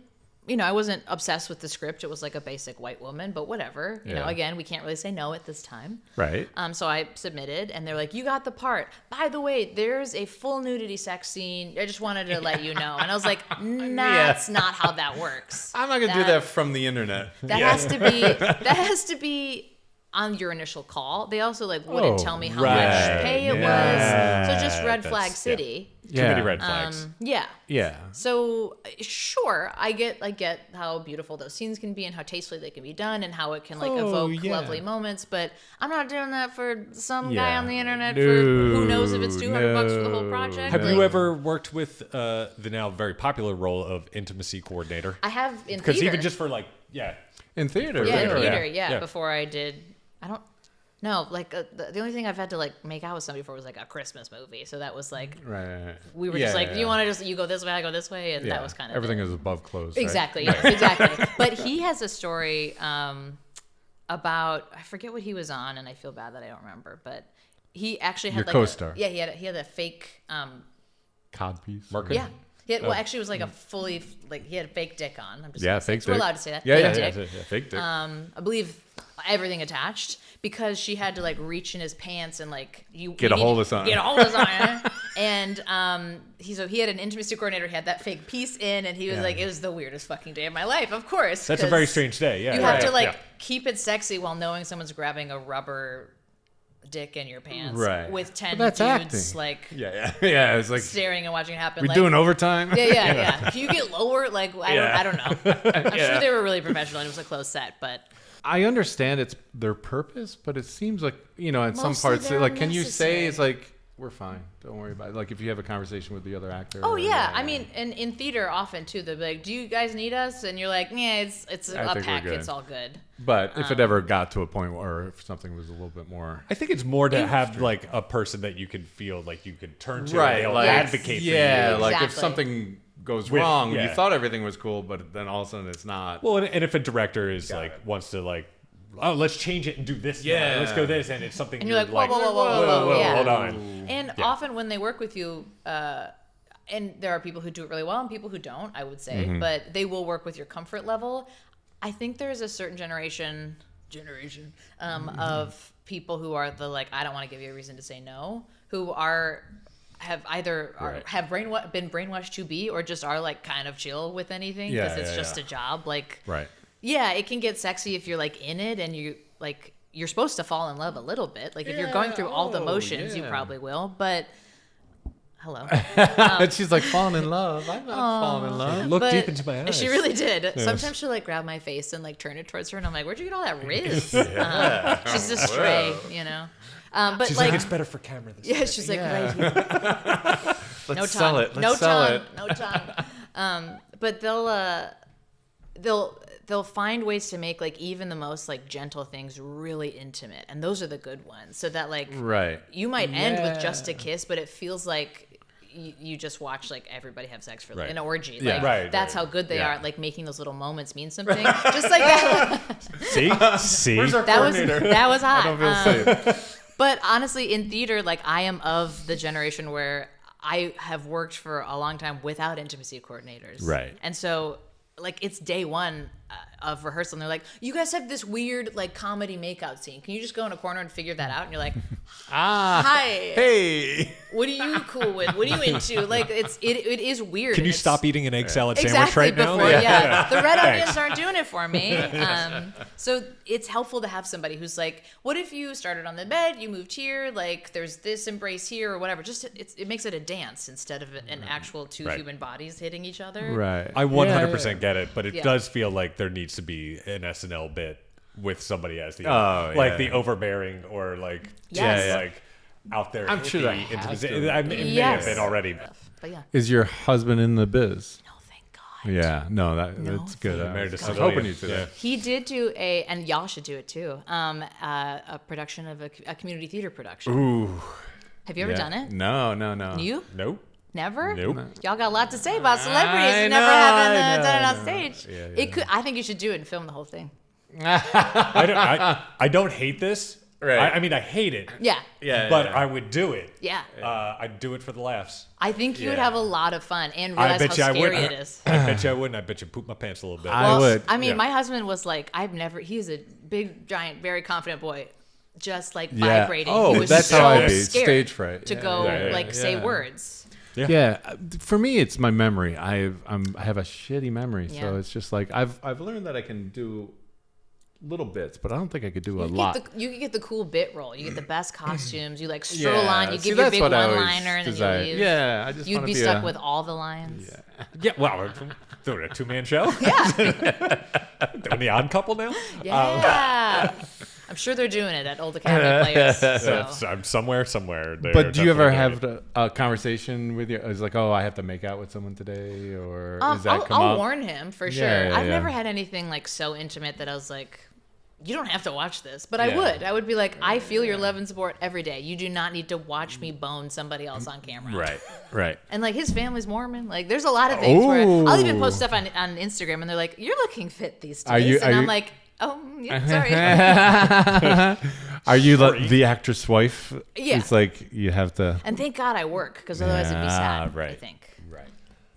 I wasn't obsessed with the script. It was like a basic white woman, but whatever. You know, Yeah. again, we can't really say no at this time. Right. So I submitted, and they're like, "You got the part. By the way, there's a full nudity sex scene. I just wanted to let you know." And I was like, "That's not how that works. I'm not gonna do that from the internet. That has to be on your initial call." They also like wouldn't tell me how much pay it was. So just red flag city. Too many red flags. Yeah. Yeah. So sure, I get how beautiful those scenes can be and how tastefully they can be done and how it can evoke lovely moments, but I'm not doing that for some guy on the internet for who knows if it's $200 for the whole project. Have you ever worked with the now very popular role of intimacy coordinator? I have in Because theater. even just for In theater. yeah, in right? theater, Yeah. before I did. I don't. No, like the only thing I've had to like make out with somebody for was like a Christmas movie. So that was like Right. we were just like, you want to you go this way, I go this way, and that was kind of everything it. is above clothes. Right? Exactly. Yes, exactly. But he has a story about I forget what he was on, and I feel bad that I don't remember. But he actually had Your like co-star. he had a fake Codpiece. Marker. yeah. Well, actually, it was like a fully he had a fake dick on. I'm just Yeah, gonna say fake it. We're dick. allowed to say that. Yeah, Fake yeah, dick. fake dick. I believe everything attached because she had to like reach in his pants and like Get a hold of something. Get a hold of something. And he had an intimacy coordinator. He had that fake piece in, and he was like, it was the weirdest fucking day of my life. Of course, That's a very strange day. Yeah. You have to Right. like keep it sexy while knowing someone's grabbing a rubber dick in your pants Right. with 10 But that's dudes acting. like Yeah. It's like staring and watching it happen. we like, doing overtime. yeah. Can you get lower? Like I don't know. I'm Yeah. sure they were really professional and it was a close set, but I understand it's their purpose, but it seems like in some Mostly parts they're like can you say unnecessary. it's like we're fine. Don't worry about it. Like if you have a conversation with the other actor. Oh yeah, I mean, and in theater often too, they'll be like, "Do you guys need us?" And you're like, "Yeah, it's I a think pack. we're good." It's all good." But if it ever got to a point where if something was a little bit more. I think it's more to have like a person that you can feel like you can turn to. Right, And they'll like advocate for you. yeah, like if Exactly. something goes With- wrong, you yeah. thought everything was cool, but then all of a sudden it's not. Well, and if a director is wants to like, oh, let's change it and do this. now. Yeah. Let's go this, and it's something. And you're like, whoa, yeah. hold on. And often when they work with you, and there are people who do it really well and people who don't, I would say, but they will work with your comfort level. I think there's a certain generation of people who are the like, I don't want to give you a reason to say no, who have either been brainwashed to be, or just are like kind of chill with anything because it's just a job. Like, Right. yeah, it can get sexy if you're like in it and you're supposed to fall in love a little bit. Like if you're going through all the motions, you probably will. But hello, She's like falling in love. I'm not falling in love. Look But deep into my eyes. she really did. Sometimes she'll like grab my face and like turn it towards her, and I'm like, "Where'd you get all that riz?" She's a stray, you know. But She's like, like, it's better for camera. This yeah, she's like, right here. Let's No sell tongue. it. No Let's sell tongue. it. No tongue. But they'll find ways to make like even the most like gentle things really intimate, and those are the good ones. So that like Right. you might end with just a kiss, but it feels like you just watch like everybody have sex for like, Right. an orgy. Yeah. Like Right, that's right. how good they Yeah. are at like making those little moments mean something. Just like that. See. Where's our That was coordinator? that was hot. I don't feel safe. But honestly, in theater, like I am of the generation where I have worked for a long time without intimacy coordinators. Right. And so, like, it's day one of rehearsal, and they're like, "You guys have this weird, like, comedy makeout scene. Can you just go in a corner and figure that out?" And you're like, "Hi, Hey. what are you cool with? What are you into?" Like, it is weird. Can and you it's- stop eating an egg salad sandwich Exactly right now? before, Like, the red Thanks. onions aren't doing it for me. So it's helpful to have somebody who's like, what if you started on the bed, you moved here, like there's this embrace here or whatever. Just it makes it a dance instead of an actual two Right. human bodies hitting each other. Right. I 100% get it, but it Yeah. does feel like there needs to be an SNL bit with somebody as the Oh, like yeah. the overbearing or like Yes. Yeah. like out there. I'm sure that hippie has intimacy. to. I mean, it may Yes. have been already. But yeah, Is your husband in the biz? no, thank God. Yeah. No, that's good. You're married to I was civilian. hoping you did Yeah. that. He did do and y'all should do it too. A production of a community theater production. Ooh. Have you ever Yeah. done it? No. You? Nope. Never? Nope. Y'all got a lot to say about celebrities I who never know, having I done it know, on I know. stage. Yeah, It could. I think you should do it and film the whole thing. I don't hate this. Right. I mean, I hate it. Yeah. Yeah. But I would do it. Yeah. I'd do it for the laughs. I think you would Yeah. have a lot of fun and I realize how bet you I would. scary it is. I bet you I wouldn't. I bet you poop my pants a little bit. I would. I mean, Yeah. my husband was like, he's a big, giant, very confident boy, just like Yeah. vibrating. Oh, he was that's so how I'd be. scared Stage fright. to Yeah, go yeah, say yeah. words. Yeah, for me, it's my memory. I have a shitty memory, so Yeah. it's just like I've learned that I can do little bits, but I don't think I could do a You lot. can get the cool bit role. You get the best costumes. You like stroll on. You See, give your that's big what I always one-liner and then desire. you leave. Yeah, I just You'd wanna be stuck with all the lines. Yeah, well, we're doing a two-man show. Yeah. Doing the Odd Couple now. Yeah. I'm sure they're doing it at Old Academy Players. So. I'm somewhere. They're But do you ever definitely doing have a conversation with your? It's like, oh, I have to make out with someone today, or does that I'll, come I'll up? warn him for sure. Yeah, I've yeah. never had anything like so intimate that I was like, you don't have to watch this. But Yeah. I would be like, I feel your love and support every day. You do not need to watch me bone somebody else on camera. Right. And like his family's Mormon. Like there's a lot of things where I'll even post stuff on Instagram and they're like, you're looking fit these days. Are you- and are I'm you- like, oh, yeah, sorry. Are you the actress wife? Yeah. It's like you have to. And thank God I work because otherwise it'd be sad, I right. think. Right.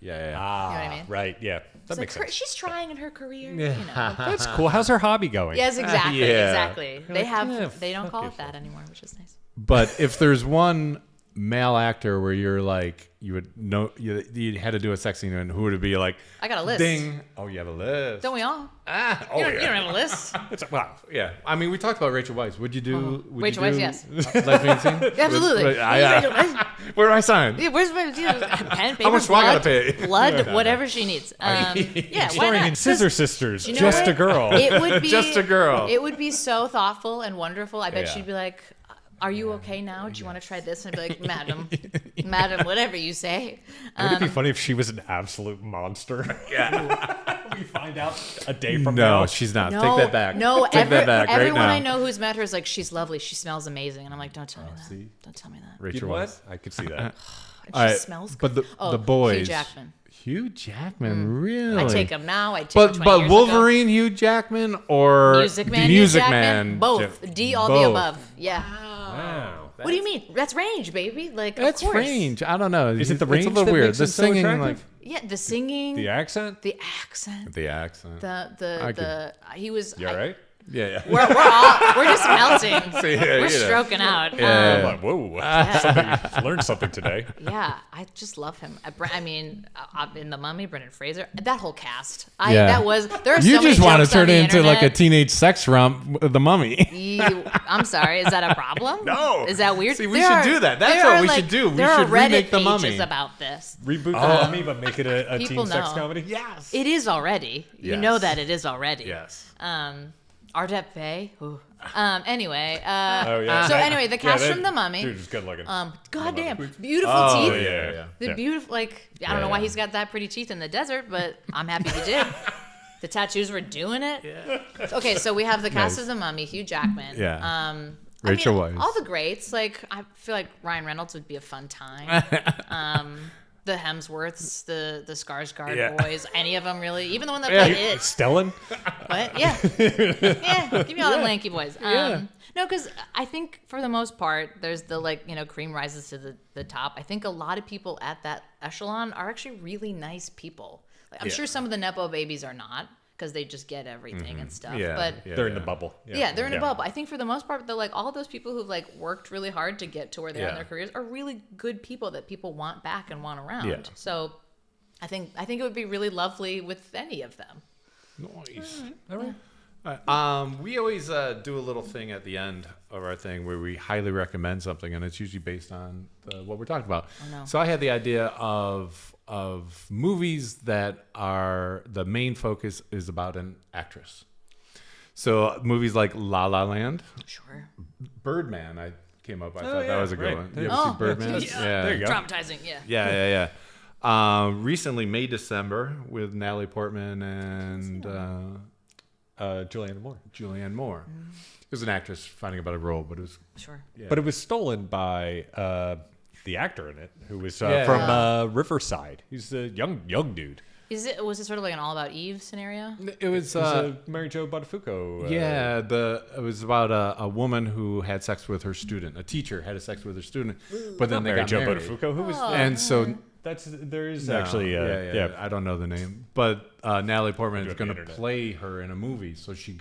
Yeah. You know what I mean? Right. Yeah. That It's makes like, sense. she's trying in her career. You know. That's cool. How's her hobby going? Yes, exactly. Yeah. Exactly. They have yeah, they don't fuck call it yourself. that anymore, which is nice. But if there's one male actor where you're like, you would know, you had to do a sex scene, and who would it be? Like, I got a list. ding. Oh, you have a list. Don't we all? Oh, You don't, yeah. you don't have a list. Wow. Yeah. I mean, we talked about Rachel Weisz. Would you do? Would Rachel you Weisz, do yes. lesbian scene? Absolutely. Where do I sign? Yeah, where's my pen, paper, How much do I gotta blood, pay? blood, whatever she needs. Yeah, why Starring not? in Scissor Sisters. You know Just what? a girl. It would be Just a girl. It would be so thoughtful and wonderful. I bet Yeah. she'd be like, Are you okay now? Do you want to try this? And I'd be like, madam, whatever you say. Would it be funny if she was an absolute monster? Yeah. We find out a day from now. No, she's not. No, Take that back. No, Take that back right everyone now. I know who's met her is like, she's lovely. She smells amazing. And I'm like, don't tell me that. see? Don't tell me that. You Rachel know what? was. I could see that. And All she right, smells but good. the boys. Hugh Jackman. Hugh Jackman, really? I take him now. I take him 20 But years Wolverine, Hugh Jackman, or Music Man, Music Hugh Man, Jackman, both. D, all the Both. above. Yeah. Wow. What do you mean? That's range, baby. Like, That's of course. range. I don't know. Is it the It's range a little that weird. makes The him so singing, attractive? Yeah, the singing, The accent? the accent, the accent. he was. You all right? Yeah. We're just melting. Yeah, We're stroking out. I'm like, whoa. Somebody learned something today. Yeah, I just love him. I mean, in The Mummy, Brendan Fraser, that whole cast. Yeah. That was. There are You so many just want to jokes on turn the it into like a internet. teenage sex romp with the Mummy. I'm sorry. Is that a problem? No. Is that weird? See, we should do that. That's there what are, we like, should do. We there are should Reddit remake The pages Mummy. about this. Reboot the Mummy, but make it a People teen sex know. comedy? Yes. It is already. You Yes. know that it is already. Yes. Ardep Faye. Ooh. Anyway. Oh, yeah. So anyway, the cast that- from The Mummy. Dude, it's good looking. Goddamn, beautiful Oh, teeth. yeah. The beautiful, like, I don't know why he's got that pretty teeth in the desert, but I'm happy he did. The tattoos were doing it. Yeah. Okay, so we have the cast Nice. of The Mummy, Hugh Jackman. Yeah. Rachel Weisz. all the greats. Like, I feel like Ryan Reynolds would be a fun time. The Hemsworths, the Skarsgård Yeah. boys, any of them really. Even the one that played it. Stellan? What? Yeah. Yeah. Give me all the lanky boys. Yeah. No, because I think for the most part, there's the, like, cream rises to the top. I think a lot of people at that echelon are actually really nice people. Like, I'm Yeah. sure some of the Nepo babies are not because they just get everything and stuff. Yeah. But They're in the bubble. yeah, they're in a bubble. I think for the most part, they're like all those people who've like worked really hard to get to where they are in Yeah. their careers are really good people that people want back and want around. Yeah. So I think it would be really lovely with any of them. Nice. All right. We always do a little thing at the end of our thing where we highly recommend something, and it's usually based on what we're talking about. Oh, no. So I had the idea of movies that are the main focus is about an actress. So movies like La La Land, Sure. Birdman. I came up. I thought yeah, that was a good right. one. You Yeah. ever Oh, see Birdman? yeah. There you go. Traumatizing. Yeah. Yeah. Recently, May December with Natalie Portman and Julianne Moore. Julianne Moore. It was an actress finding about a role, but it was Sure. But it was stolen by the actor in it, who was Yeah. from Riverside. He's a young dude. Was it sort of like an All About Eve scenario? it was He's Mary Jo Buttafuoco. yeah. It was about a woman who had sex with her student. A teacher had sex with her student, but then they Mary got Jo married. Buttafuoco. Who was And so there is no, actually yeah. I don't know the name, but Natalie Portman Do is it on going the to internet. play her in a movie, so she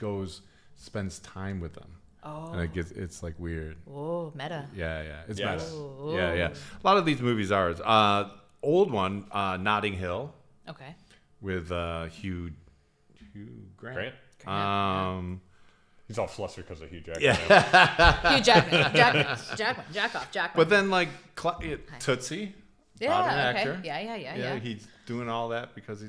spends time with them. Oh. And it's like weird. Oh, meta. Yeah, it's Yes. meta. Yeah. A lot of these movies are. Old one, Notting Hill Okay. with Hugh Grant. Grant? He's all flustered because of Hugh Jackman. Yeah. Hugh Jackman. Jackman. But then like Tootsie. Yeah. not an Okay. actor. Yeah. He's doing all that because he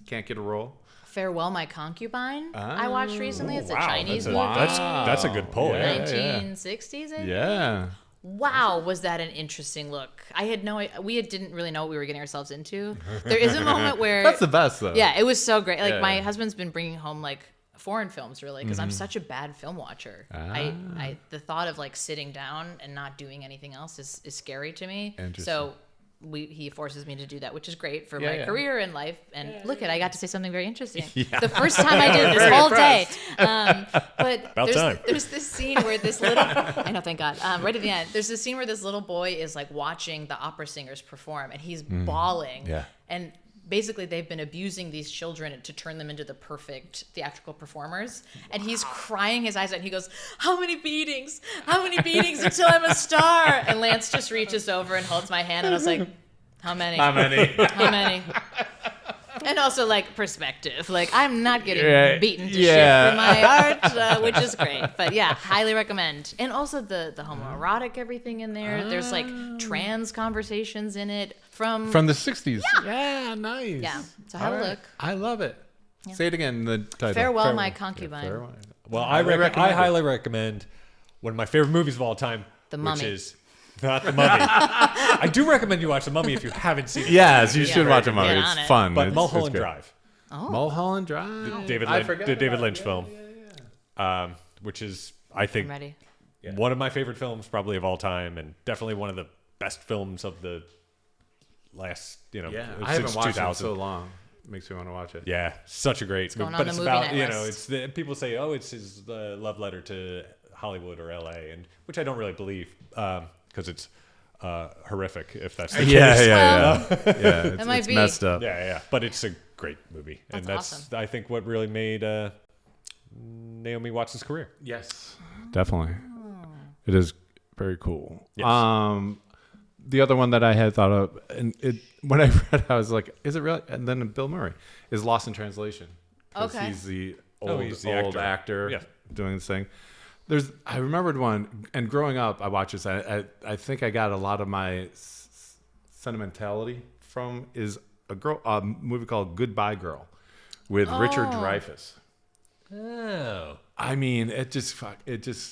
can't get a role. Farewell, My Concubine. I watched recently. It's a Wow, Chinese that's movie. that's a good pull. Yeah. Yeah. 1960s. I think? Yeah. Wow, was that an interesting look? I had we didn't really know what we were getting ourselves into. There is a moment where That's the best though. yeah, it was so great. Like Yeah. my husband's been bringing home like foreign films really because I'm such a bad film watcher. I the thought of like sitting down and not doing anything else is scary to me. Interesting. So he forces me to do that, which is great for Yeah, my yeah. career and life. And look I got to say something very interesting. Yeah. The first time I did it this Very whole impressed. day. But About time. there's this scene where this little I know, thank God. Right at the end, there's this scene where this little boy is like watching the opera singers perform and he's bawling. Yeah. And basically they've been abusing these children to turn them into the perfect theatrical performers. And he's crying his eyes out and he goes, how many beatings until I'm a star? And Lance just reaches over and holds my hand and I was like, how many? How many? How many? And also, like, perspective. Like, I'm not getting Yeah, beaten to yeah. shit for my art, which is great. But yeah, highly recommend. And also the homoerotic everything in there. There's, like, trans conversations in it from From the 60s. Yeah, nice. Yeah, so have a All right. look. I love it. Say it again, the title. Farewell, My Concubine. Farewell. Well, I recommend it. highly recommend one of my favorite movies of all time, The Mummy. Which is not The Mummy. I do recommend you watch The Mummy if you haven't seen it. Yes, you should watch a movie. Get It's on it. fun. But It's Mulholland great. Drive. Oh. Mulholland Drive. David Lynch film. Which is, I think, I'm ready. one of my favorite films probably of all time, and definitely one of the best films of the last, I haven't since watched it in 2000. so long. Makes me want to watch it. Yeah, such a great movie. going But on it's the movie about, night it's list. people say, oh, it's his love letter to Hollywood or LA, and which I don't really believe because it's horrific if that's the case. Yeah. It's, might it's be. messed up. Yeah. But it's a great movie, and That's that's awesome. I think what really made Naomi Watts' career. Yes, definitely. It is very cool. Yes. The other one that I had thought of, and when I read it, I was like, is it really? And then Bill Murray is Lost in Translation. 'Cause Okay. He's the he's the old actor. actor doing this thing. I remembered one, and growing up, I watched this. I think I got a lot of my sentimentality from is a movie called Goodbye Girl with Richard Dreyfuss. Oh. I mean, it just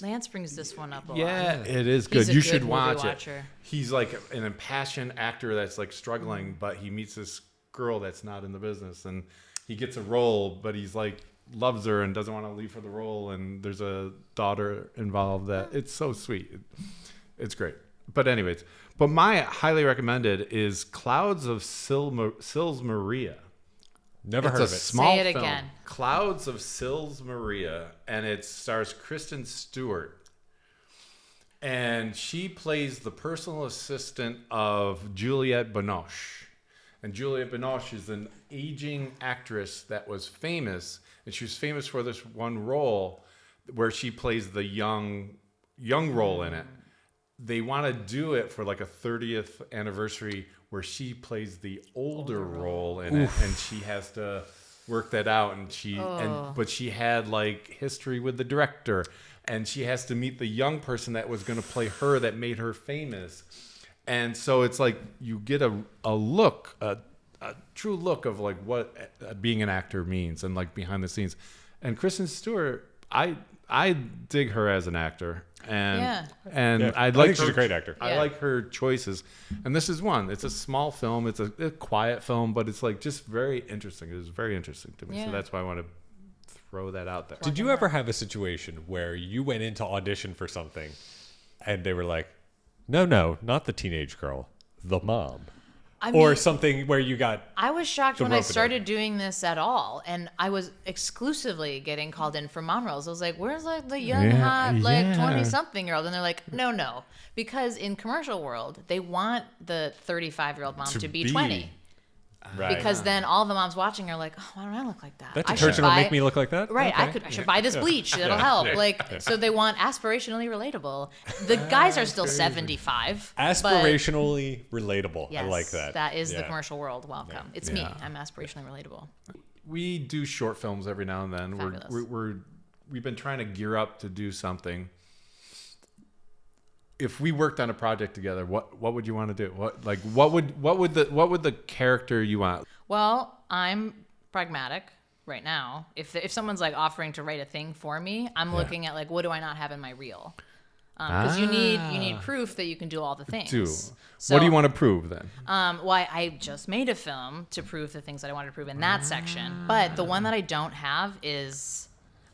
Lance brings this one up a lot. yeah, it is good. He's a You good should movie watch it. watcher. He's like an impassioned actor that's like struggling, but he meets this girl that's not in the business, and he gets a role, but he's like loves her and doesn't want to leave for the role, and there's a daughter involved. That it's so sweet. It's great. But anyways, my highly recommended is Clouds of Sils Maria. Never heard of It's a it. small Say it film. again. Clouds of Sils Maria, and it stars Kristen Stewart. And she plays the personal assistant of Juliette Binoche. And Juliette Binoche is an aging actress that was famous, and she was famous for this one role where she plays the young role in it. They want to do it for like a 30th anniversary where she plays the older role in it, and she has to work that out. And but she had like history with the director, and she has to meet the young person that was going to play her that made her famous. And so it's like you get a true look of like what being an actor means and like behind the scenes. And Kristen Stewart, I dig her as an actor. And I think she's a great actor. I like her choices, and this is one. It's a small film. It's a quiet film, but it's like just very interesting. It was very interesting to me, so that's why I want to throw that out there. Did you ever have a situation where you went in to audition for something, and they were like, "No, not the teenage girl, the mom," or something where you got? I was shocked the when I rope it started doing this at all, and I was exclusively getting called in for mom roles. I was like, "Where's like the young hot 20-something-year-old?" And they're like, "No," because in commercial world they want the 35-year-old mom to be 20. Right. Because then all the moms watching are like, "Oh, why don't I look like that? That I should detergent will buy- make me look like that." Right, Okay. I should buy this bleach. It'll help. So they want aspirationally relatable. The guys are still 75. but Aspirationally relatable. yes, I like that. That is the Yeah. commercial world. Welcome. It's me. I'm aspirationally relatable. We do short films every now and then. Fabulous. We've been trying to gear up to do something. If we worked on a project together, what would you want to do? What would the character you want? Well, I'm pragmatic right now. If someone's like offering to write a thing for me, I'm looking at like, what do I not have in my reel? Because you need proof that you can do all the things. So, what do you want to prove then? Why I just made a film to prove the things that I wanted to prove in that section. But the one that I don't have is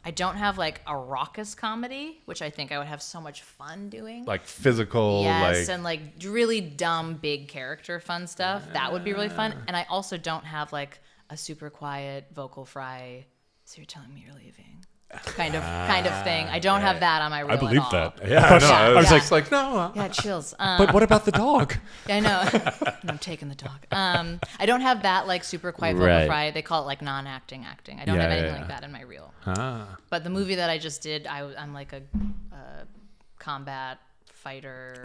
I don't have like a raucous comedy, which I think I would have so much fun doing. Like physical, Yes, and like really dumb, big character fun stuff. That would be really fun. And I also don't have like a super quiet vocal fry. So you're telling me you're leaving? Kind of thing. I don't have that on my reel I believe at all. that. Yeah, I know. I was Yeah. just like, no. Yeah, chills. But what about the dog? I know. And I'm taking the dog. I don't have that like super quiet vocal Right. fry. They call it like non-acting acting. I don't have anything like that in my reel. But the movie that I just did, I'm like a combat fighter,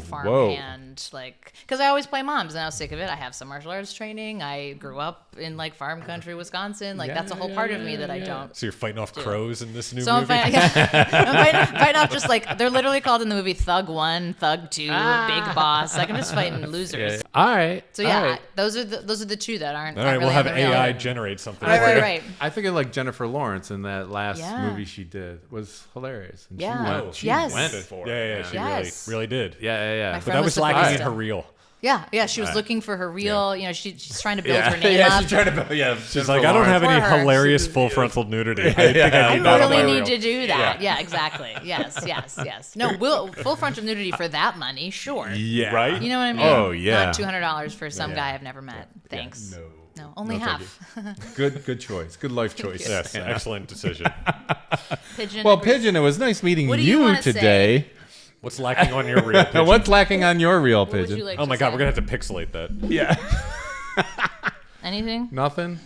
farmhand, like, because I always play moms, and I was sick of it. I have some martial arts training. I grew up in like farm country, Wisconsin. Like that's a whole part of me that I don't. So you're fighting off crows in this new So I'm movie? fighting off just like they're literally called in the movie Thug 1, Thug 2, Big Boss. Like I'm just fighting losers. All right. So yeah, all right. those are the two that aren't. All right, aren't we'll really have on the reel. AI generate something. Right. I think of like Jennifer Lawrence in that last Yeah. movie she did was hilarious. And Yeah. She Yes. went for it. Yeah, she Yes. Yes. really did. Yeah. My But friend that was surprised. lacking in her reel. Yeah. She was looking for her reel. You know, she's trying to build her name yeah, up. she's trying to build, yeah. She's like, I don't have any Poor her. hilarious full frontal nudity. I think I I need that on my really reel. need to do that. Yeah, exactly. Yes. No, full frontal nudity for that money, sure. Yeah. Right? You know what I mean? Oh, yeah. Not $200 for some guy I've never met. Thanks. No, only No, thank half. Good choice. Good life choice. Yes, Hannah. excellent decision. Pigeon. Well, agrees. Pigeon, it was nice meeting What do you you wanna today. What's lacking on your reel, Pigeon? What's lacking on your reel, What would Pigeon? you like Oh to my God, say? we're going to have to pixelate that. Yeah. Anything? Nothing?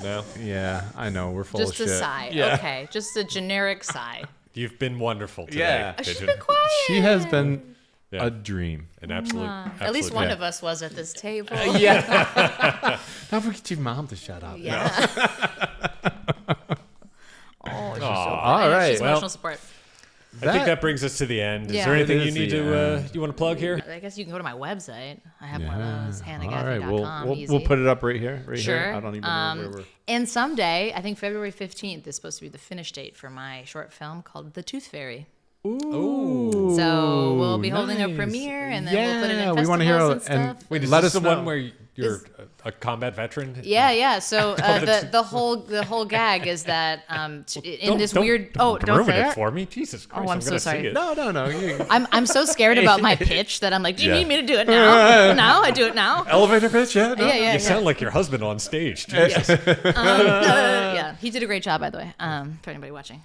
No? Yeah, I know. We're full Just of a shit. sigh. Yeah. Okay, just a generic sigh. You've been wonderful today, Yeah. She's Pigeon. been quiet. She has been Yeah. a dream. An absolute, At least one yeah. of us was at this table. Yeah. Don't forget your mom to shut up. Yeah. Oh, she's so All right. She's Well, emotional support. I think that brings us to the end. Yeah. Is there anything It you is need the to you want to plug here? I guess you can go to my website. I have one Yeah. of those. All right. HannaGaffney.com. We'll Easy. put it up right here. Right Sure. here. I don't even know where we're. And someday, I think February 15th is supposed to be the finish date for my short film called The Tooth Fairy. Ooh. So we'll be holding a nice. premiere, and then we'll put it in Yeah, festivals we wanna hear all and that. And stuff. Wait, is let this us the know. one where you're a combat veteran? Yeah. So the whole gag is that in this Don't weird don't don't ruin say it that. for me. Jesus Christ! I'm I'm so gonna sorry. see it. No. I'm so scared about my pitch that I'm like, do you Yeah. need me to do it now? Now I do it now. Elevator pitch, yeah? No? Yeah. You sound like your husband on stage. Jesus. Yeah, he did a great job, by the way. For anybody watching.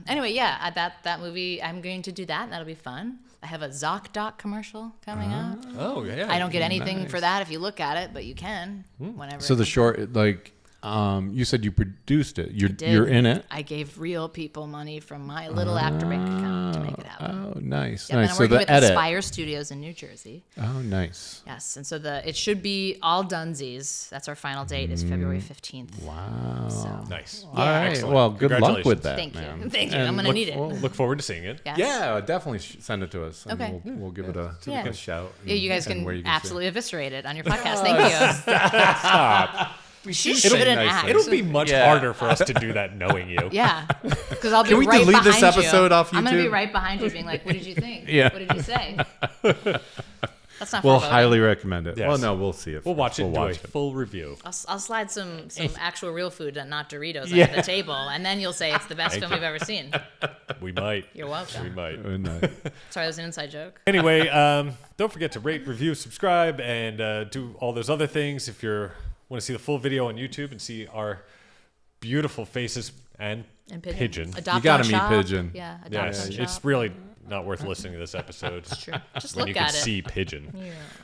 Anyway, yeah, that movie, I'm going to do that. That'll be fun. I have a ZocDoc commercial coming up. Oh yeah. I don't get anything for that if you look at it, but you can whenever. So the short, like, you said you produced it. did. You're in it. I gave real people money from my little actor bank account to make it happen. Oh, nice, Yeah, and nice. I'm So working the with edit. Aspire Studios in New Jersey. Oh, nice. Yes, and so it should be all Dunsies. That's our final date is February 15th. Wow. So, Nice. All right. Excellent. Well, good luck with Congratulations. that, thank man. you. Thank you. And I'm going to look need it. Look forward to seeing it. Yes. Yeah, definitely send it to us. And Okay. We'll give it a, Yeah. a shout. Yeah, you guys and can where you see it. absolutely eviscerate it on your podcast. Thank you. Stop. She say shouldn't nice act. things. It'll be much Yeah. harder for us to do that knowing you. Yeah, because I'll be Can we right delete behind this episode you. off I'm gonna be YouTube? right behind you, being like, "What did you think? Yeah. What did you say?" That's not. We'll for voting. highly recommend it. Yes. Well, no, we'll see it. We'll watch it and do a watch full review. I'll slide some actual real food and not Doritos Yeah. under the table, and then you'll say it's the best Thank film you. we've ever seen. We might. You're welcome. We might. Sorry, that was an inside joke. Anyway, don't forget to rate, review, subscribe, and do all those other things. If you want to see the full video on YouTube and see our beautiful faces and Pigeon. Adopt You gotta one meet shop. Pigeon. Yeah, adopt Yeah, one it's shop. really not worth listening to this episode. It's true. Just when look you can at it. see Pigeon.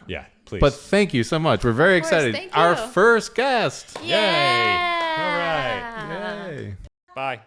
Yeah, please. But thank you so much. We're very course, excited. thank Our you. first guest. Yay! All right. Yeah. Yay. Bye.